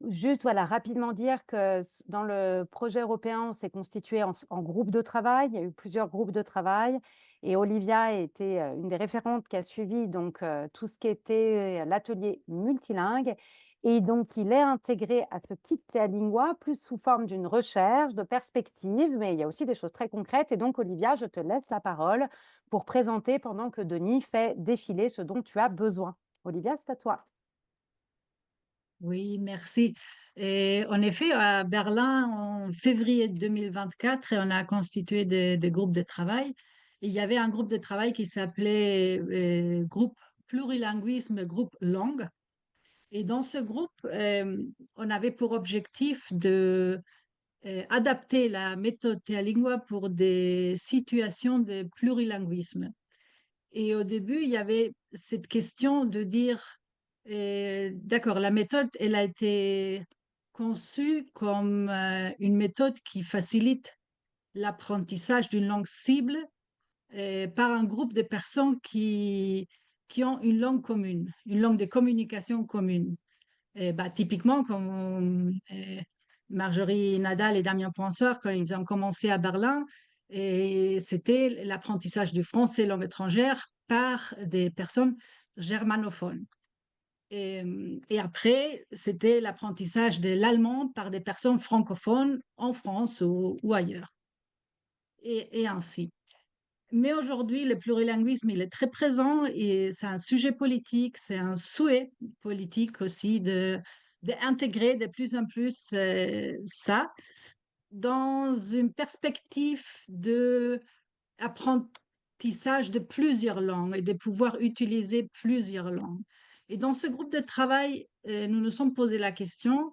Juste, voilà, rapidement dire que dans le projet européen, on s'est constitué en groupe de travail. Il y a eu plusieurs groupes de travail. Et Olivia a été une des référentes qui a suivi donc, tout ce qui était l'atelier multilingue. Et donc, il est intégré à ce kit Théalingua, plus sous forme d'une recherche, de perspective, mais il y a aussi des choses très concrètes. Et donc, Olivia, je te laisse la parole pour présenter pendant que Denis fait défiler ce dont tu as besoin. Olivia, c'est à toi. Oui, merci. Et en effet, à Berlin, en février 2024, on a constitué des groupes de travail. Il y avait un groupe de travail qui s'appelait groupe plurilinguisme, groupe langue. Et dans ce groupe, on avait pour objectif de adapter la méthode Théalingua pour des situations de plurilinguisme. Et au début, il y avait cette question de dire, d'accord, la méthode, elle a été conçue comme une méthode qui facilite l'apprentissage d'une langue cible par un groupe de personnes qui ont une langue commune, une langue de communication commune. Et bah, typiquement, comme Marjorie Nadal et Damien Poinçoire, quand ils ont commencé à Berlin, et c'était l'apprentissage du français langue étrangère par des personnes germanophones. Et après, c'était l'apprentissage de l'allemand par des personnes francophones en France ou ailleurs. Et ainsi. Mais aujourd'hui, le plurilinguisme, il est très présent et c'est un sujet politique, c'est un souhait politique aussi d'intégrer de plus en plus ça dans une perspective d'apprentissage de plusieurs langues et de pouvoir utiliser plusieurs langues. Et dans ce groupe de travail, nous nous sommes posé la question.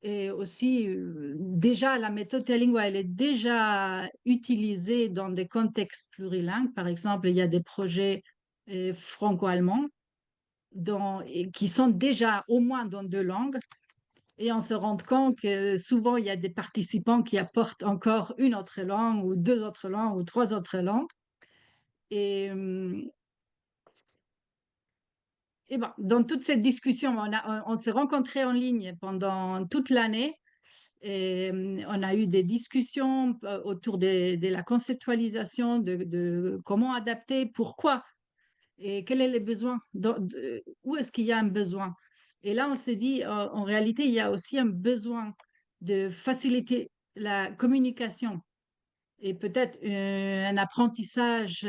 Et aussi, déjà, la méthode Théalingua, elle est déjà utilisée dans des contextes plurilingues. Par exemple, il y a des projets franco-allemands qui sont déjà au moins dans 2 langues. Et on se rend compte que souvent, il y a des participants qui apportent encore une autre langue ou 2 autres langues ou 3 autres langues. Et bon, dans toute cette discussion, on s'est rencontrés en ligne pendant toute l'année. Et on a eu des discussions autour de la conceptualisation de comment adapter, pourquoi et quels sont les besoins, où est-ce qu'il y a un besoin. Et là, on s'est dit, en réalité, il y a aussi un besoin de faciliter la communication et peut-être un apprentissage,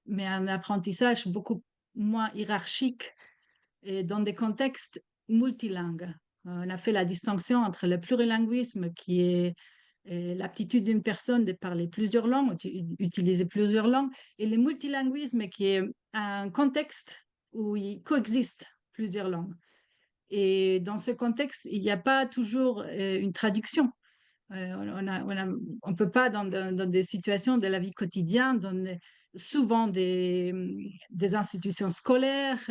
mais un apprentissage beaucoup moins hiérarchique et dans des contextes multilingues. On a fait la distinction entre le plurilinguisme, qui est l'aptitude d'une personne de parler plusieurs langues, utiliser plusieurs langues, et le multilinguisme, qui est un contexte où il coexiste plusieurs langues. Et dans ce contexte, il n'y a pas toujours une traduction. On ne peut pas, dans des situations de la vie quotidienne, souvent des institutions scolaires,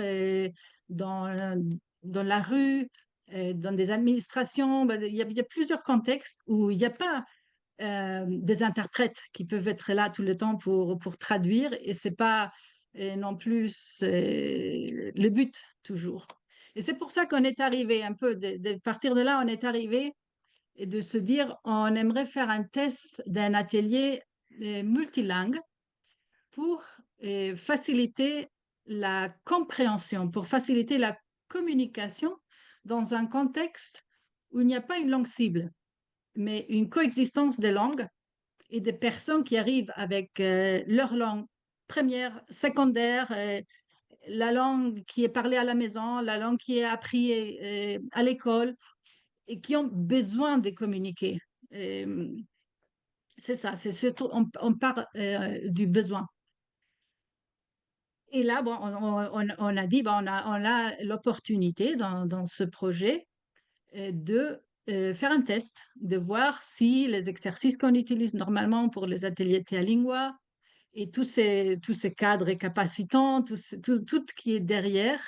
dans la rue, dans des administrations, il y a plusieurs contextes où il n'y a pas des interprètes qui peuvent être là tout le temps pour traduire, et ce n'est pas non plus le but toujours. Et c'est pour ça qu'on est arrivé un peu, de partir de là, on est arrivé et de se dire, on aimerait faire un test d'un atelier multilingue pour faciliter la compréhension, pour faciliter la communication dans un contexte où il n'y a pas une langue cible, mais une coexistence des langues et des personnes qui arrivent avec leur langue première, secondaire, la langue qui est parlée à la maison, la langue qui est apprise à l'école, et qui ont besoin de communiquer. C'est ça, c'est surtout, on parle du besoin. Et là, bon, on a dit, bon, on a l'opportunité dans ce projet de faire un test, de voir si les exercices qu'on utilise normalement pour les ateliers Théalingua et tous ces cadres capacitants, tout ce qui est derrière,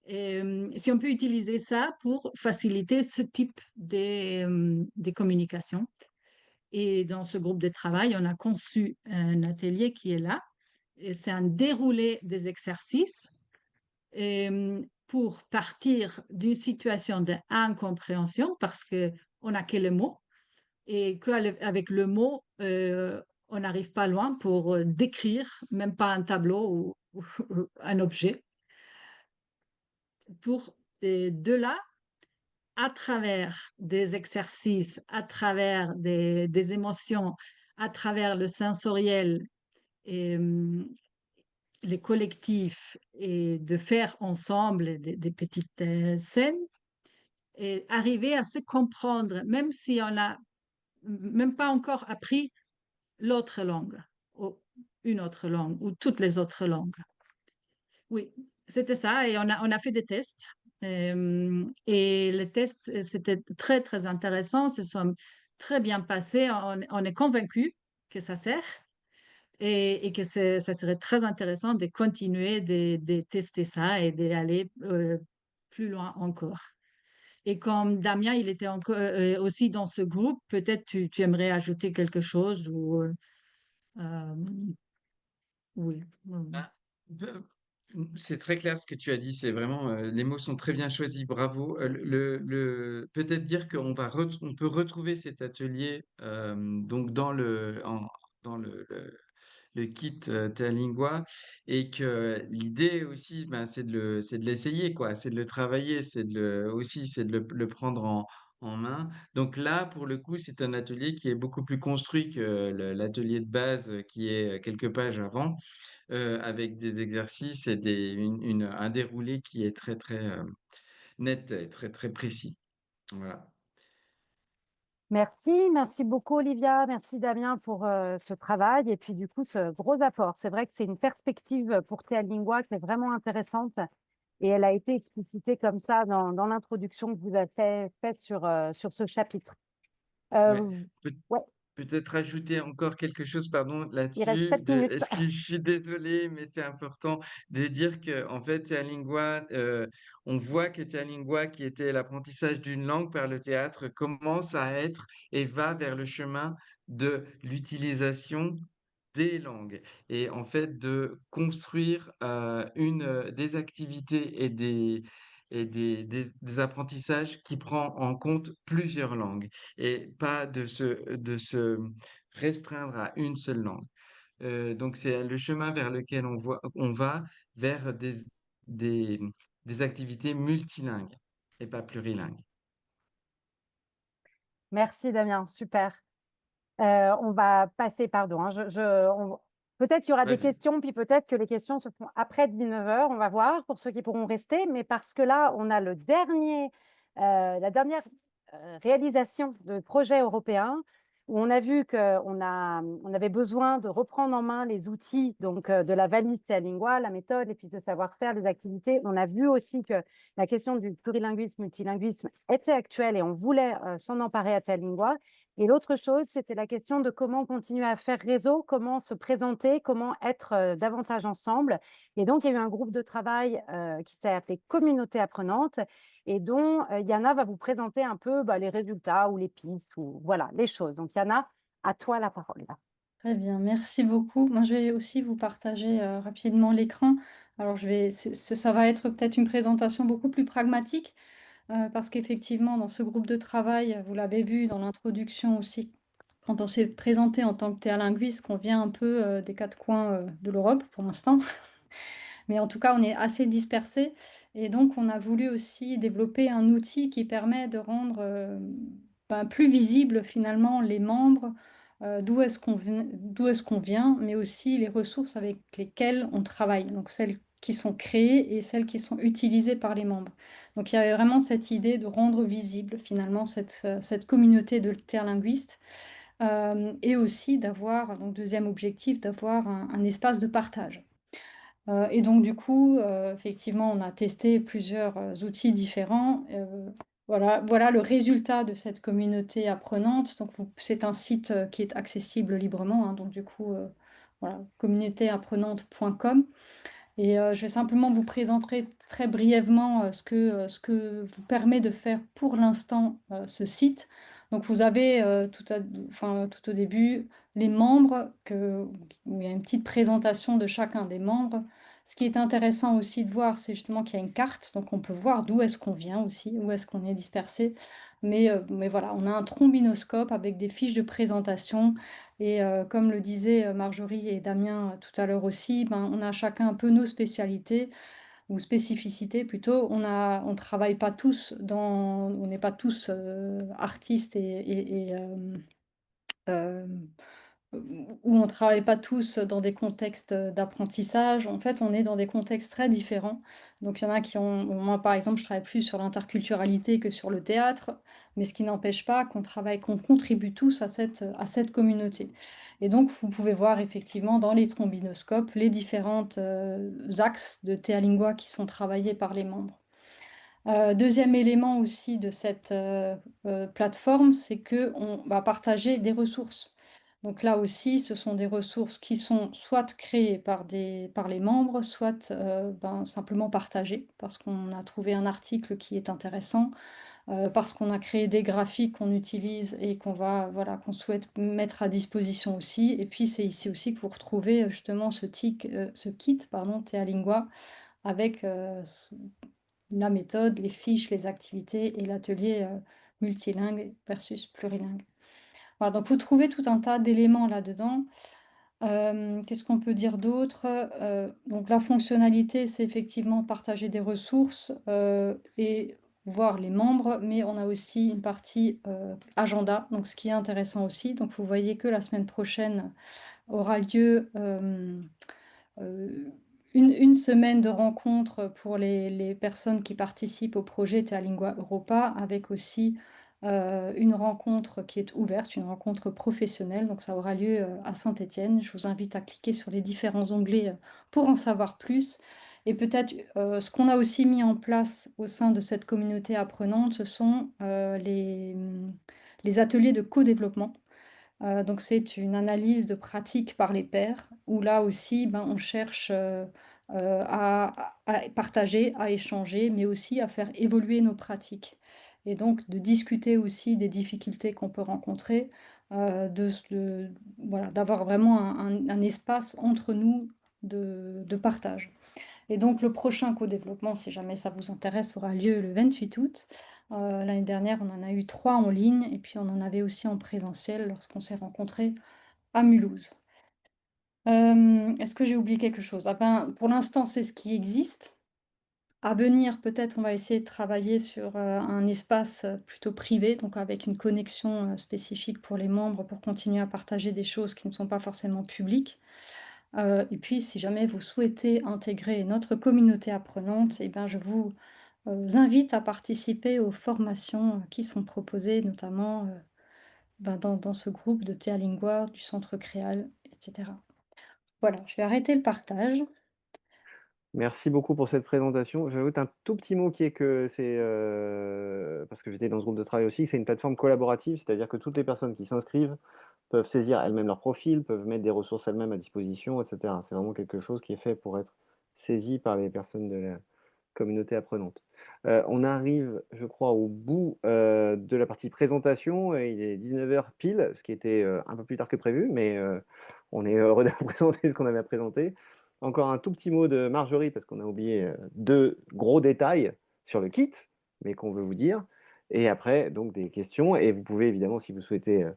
si on peut utiliser ça pour faciliter ce type de communication. Et dans ce groupe de travail, on a conçu un atelier qui est là. Et c'est un déroulé des exercices pour partir d'une situation d'incompréhension parce qu'on n'a que le mot et qu'avec le mot, on n'arrive pas loin pour décrire, même pas un tableau ou un objet. Pour de là, à travers des exercices, à travers des émotions, à travers le sensoriel et les collectifs, et de faire ensemble des petites scènes, et arriver à se comprendre, même si on n'a même pas encore appris l'autre langue, ou une autre langue, ou toutes les autres langues. Oui, c'était ça, et on a fait des tests. Et les tests, c'était très, très intéressant, se sont très bien passés. On est convaincu que ça sert et que ça serait très intéressant de continuer de tester ça et d'aller plus loin encore. Et comme Damien, il était aussi dans ce groupe, peut-être tu aimerais ajouter quelque chose ou euh, oui. Ah, peu- C'est très clair ce que tu as dit, c'est vraiment, les mots sont très bien choisis, bravo. Peut-être dire on peut retrouver cet atelier donc dans le kit Terlingua, et que l'idée aussi, ben, c'est de l'essayer, quoi, c'est de le travailler, c'est de le prendre en main. Donc là, pour le coup, c'est un atelier qui est beaucoup plus construit que l'atelier de base qui est quelques pages avant, avec des exercices et un déroulé qui est très, très net et très, très précis. Voilà. Merci beaucoup Olivia, merci Damien pour ce travail et puis du coup ce gros apport. C'est vrai que c'est une perspective pour Théa Lingua qui est vraiment intéressante et elle a été explicitée comme ça dans l'introduction que vous avez fait sur ce chapitre. Ouais. Euh, Peut- ouais, Peut-être ajouter encore quelque chose, pardon, il reste là-dessus. 7 minutes. Je suis désolé, mais c'est important de dire que, en fait, Théalingua, on voit que Théalingua, qui était l'apprentissage d'une langue par le théâtre, commence à être et va vers le chemin de l'utilisation des langues, et en fait de construire des activités des apprentissages qui prend en compte plusieurs langues, et pas de se restreindre à une seule langue. Donc c'est le chemin vers lequel on va vers des, des activités multilingues et pas plurilingues. Merci Damien, super. On va passer, pardon, hein, peut-être qu'il y aura des Vas-y. questions, puis peut-être que les questions se font après 19h, on va voir pour ceux qui pourront rester, mais parce que là, on a la dernière réalisation de projet européen où on a vu qu'on avait besoin de reprendre en main les outils donc, de la valise Théalingua, la méthode, et puis de savoir-faire, les activités. On a vu aussi que la question du plurilinguisme, multilinguisme était actuelle et on voulait s'en emparer à Théalingua. Et l'autre chose, c'était la question de comment continuer à faire réseau, comment se présenter, comment être davantage ensemble. Et donc, il y a eu un groupe de travail qui s'est appelé Communauté apprenante et dont Yana va vous présenter un peu les résultats ou les pistes ou voilà, les choses. Donc, Yana, à toi la parole. Très bien, merci beaucoup. Moi, je vais aussi vous partager rapidement l'écran. Alors, ça va être peut-être une présentation beaucoup plus pragmatique, parce qu'effectivement, dans ce groupe de travail, vous l'avez vu dans l'introduction aussi, quand on s'est présenté en tant que théalinguiste, qu'on vient un peu des quatre coins de l'Europe pour l'instant. Mais en tout cas, on est assez dispersés et donc on a voulu aussi développer un outil qui permet de rendre, plus visible finalement les membres, d'où est-ce qu'on vient, mais aussi les ressources avec lesquelles on travaille, donc celles qui sont créées et celles qui sont utilisées par les membres. Donc il y avait vraiment cette idée de rendre visible finalement cette communauté de terlinguistes, et aussi d'avoir, donc deuxième objectif, d'avoir un espace de partage. Et donc du coup, effectivement, on a testé plusieurs, outils différents. Voilà le résultat de cette communauté apprenante. Donc c'est un site, qui est accessible librement, hein, donc du coup, voilà, communautéapprenante.com. Et je vais simplement vous présenter très brièvement, ce que vous permet de faire pour l'instant, ce site. Donc vous avez tout au début les membres, où il y a une petite présentation de chacun des membres. Ce qui est intéressant aussi de voir, c'est justement qu'il y a une carte, donc on peut voir d'où est-ce qu'on vient aussi, où est-ce qu'on est dispersé. Mais voilà, on a un trombinoscope avec des fiches de présentation. Et comme le disaient Marjorie et Damien tout à l'heure aussi, on a chacun un peu nos spécialités ou spécificités plutôt. On travaille pas tous on n'est pas tous artistes euh, où on ne travaille pas tous dans des contextes d'apprentissage. En fait, on est dans des contextes très différents. Donc, il y en a qui ont, moi par exemple, je travaille plus sur l'interculturalité que sur le théâtre, mais ce qui n'empêche pas qu'on contribue tous à cette communauté. Et donc, vous pouvez voir effectivement dans les trombinoscopes les différents axes de Théalingua qui sont travaillés par les membres. Deuxième élément aussi de cette plateforme, c'est qu'on va partager des ressources. Donc là aussi, ce sont des ressources qui sont soit créées par les membres, soit simplement partagées, parce qu'on a trouvé un article qui est intéressant, parce qu'on a créé des graphiques qu'on utilise et qu'on souhaite mettre à disposition aussi. Et puis c'est ici aussi que vous retrouvez justement ce kit, Théalingua, avec la méthode, les fiches, les activités et l'atelier multilingue versus plurilingue. Voilà, donc vous trouvez tout un tas d'éléments là-dedans. Qu'est-ce qu'on peut dire d'autre? Donc la fonctionnalité, c'est effectivement partager des ressources et voir les membres, mais on a aussi une partie agenda, donc ce qui est intéressant aussi. Donc vous voyez que la semaine prochaine aura lieu une semaine de rencontres pour les personnes qui participent au projet Théalingua Europa, avec aussi une rencontre qui est ouverte, une rencontre professionnelle. Donc ça aura lieu à Saint-Étienne. Je vous invite à cliquer sur les différents onglets pour en savoir plus. Et peut-être ce qu'on a aussi mis en place au sein de cette communauté apprenante, ce sont les ateliers de co-développement. Donc c'est une analyse de pratique par les pairs, où là aussi, on cherche à partager, à échanger, mais aussi à faire évoluer nos pratiques. Et donc de discuter aussi des difficultés qu'on peut rencontrer, voilà, d'avoir vraiment un espace entre nous de partage. Et donc le prochain co-développement, si jamais ça vous intéresse, aura lieu le 28 août. L'année dernière, on en a eu 3 en ligne et puis on en avait aussi en présentiel lorsqu'on s'est rencontrés à Mulhouse. Est-ce que j'ai oublié quelque chose? Pour l'instant, c'est ce qui existe. À venir, peut-être on va essayer de travailler sur un espace plutôt privé, donc avec une connexion spécifique pour les membres pour continuer à partager des choses qui ne sont pas forcément publiques. Et puis, si jamais vous souhaitez intégrer notre communauté apprenante, je vous invite à participer aux formations qui sont proposées, notamment dans ce groupe de Théalingua, du Centre Créal, etc. Voilà, je vais arrêter le partage. Merci beaucoup pour cette présentation. J'ajoute un tout petit mot qui est que c'est, parce que j'étais dans ce groupe de travail aussi, que c'est une plateforme collaborative, c'est-à-dire que toutes les personnes qui s'inscrivent peuvent saisir elles-mêmes leur profil, peuvent mettre des ressources elles-mêmes à disposition, etc. C'est vraiment quelque chose qui est fait pour être saisi par les personnes de la communauté apprenante. On arrive, je crois, au bout de la partie présentation. Et il est 19h pile, ce qui était un peu plus tard que prévu, mais on est heureux d'avoir présenté ce qu'on avait à présenter. Encore un tout petit mot de Marjorie, parce qu'on a oublié 2 gros détails sur le kit, mais qu'on veut vous dire. Et après, donc, des questions. Et vous pouvez, évidemment, si vous souhaitez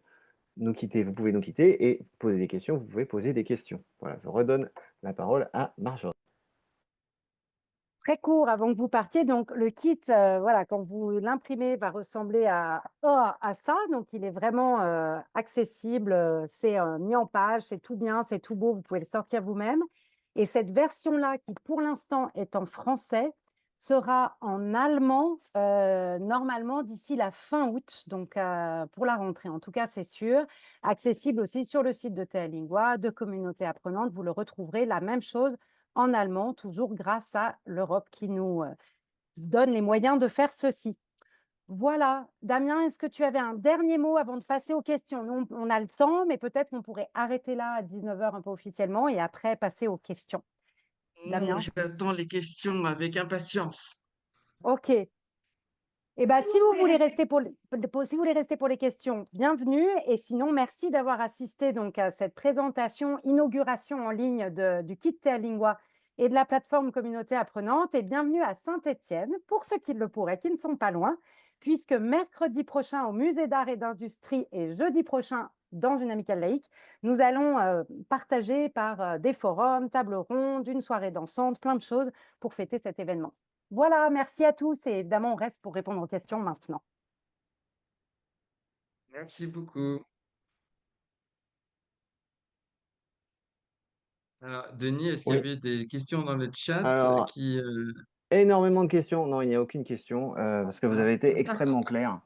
nous quitter, vous pouvez nous quitter. Et poser des questions, vous pouvez poser des questions. Voilà, je redonne la parole à Marjorie. Très court avant que vous partiez. Donc, le kit, voilà, quand vous l'imprimez, va ressembler à ça. Donc, il est vraiment accessible. C'est mis en page, c'est tout bien, c'est tout beau. Vous pouvez le sortir vous-même. Et cette version-là, qui pour l'instant est en français, sera en allemand normalement d'ici la fin août. Donc, pour la rentrée, en tout cas, c'est sûr. Accessible aussi sur le site de Théalingua, de Communauté Apprenante. Vous le retrouverez, la même chose en allemand, toujours grâce à l'Europe qui nous donne les moyens de faire ceci. Voilà. Damien, est-ce que tu avais un dernier mot avant de passer aux questions? Nous, on a le temps, mais peut-être qu'on pourrait arrêter là à 19h un peu officiellement et après passer aux questions. Non, Damien? j'attends les questions avec impatience. Ok. Et ben, si vous voulez rester si vous voulez rester pour les questions, bienvenue. Et sinon, merci d'avoir assisté donc à cette présentation, inauguration en ligne du kit Théalingua et de la plateforme communauté apprenante. Et bienvenue à Saint-Étienne, pour ceux qui le pourraient, qui ne sont pas loin, puisque mercredi prochain au Musée d'Art et d'Industrie et jeudi prochain dans une amicale laïque, nous allons partager par des forums, tables rondes, une soirée dansante, plein de choses pour fêter cet événement. Voilà, merci à tous et évidemment, on reste pour répondre aux questions maintenant. Merci beaucoup. Alors, Denis, est-ce qu'il y Oui. avait des questions dans le chat Alors, qui... énormément de questions. Non, il n'y a aucune question parce que vous avez été extrêmement clair.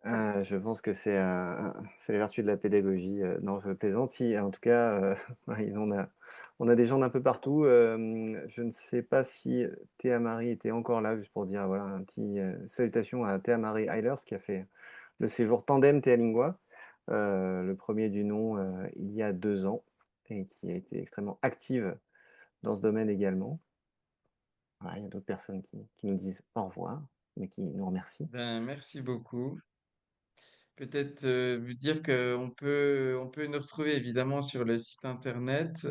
Je pense que c'est les vertus de la pédagogie. Non, je plaisante. Si, en tout cas, ouais, on a des gens d'un peu partout. Je ne sais pas si Théa Marie était encore là, juste pour dire voilà, un petit salutation à Théa Marie Eilers qui a fait le séjour Tandem Théalingua, le premier du nom il y a 2 ans et qui a été extrêmement active dans ce domaine également. Voilà, il y a d'autres personnes qui nous disent au revoir, mais qui nous remercient. Ben, merci beaucoup. Peut-être vous dire qu'on on peut nous retrouver évidemment sur le site internet,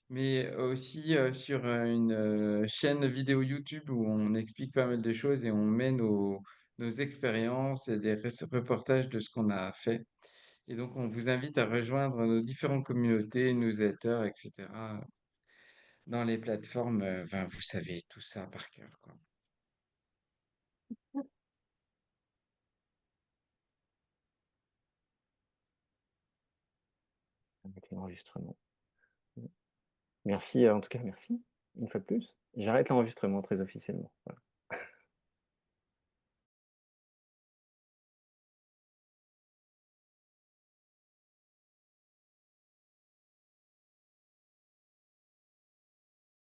mais aussi sur une chaîne vidéo YouTube où on explique pas mal de choses et on met nos expériences et des reportages de ce qu'on a fait. Et donc, on vous invite à rejoindre nos différentes communautés, newsletters, etc. dans les plateformes. Enfin, vous savez tout ça par cœur, quoi. Avec l'enregistrement. Merci, en tout cas, merci, une fois de plus. J'arrête l'enregistrement très officiellement.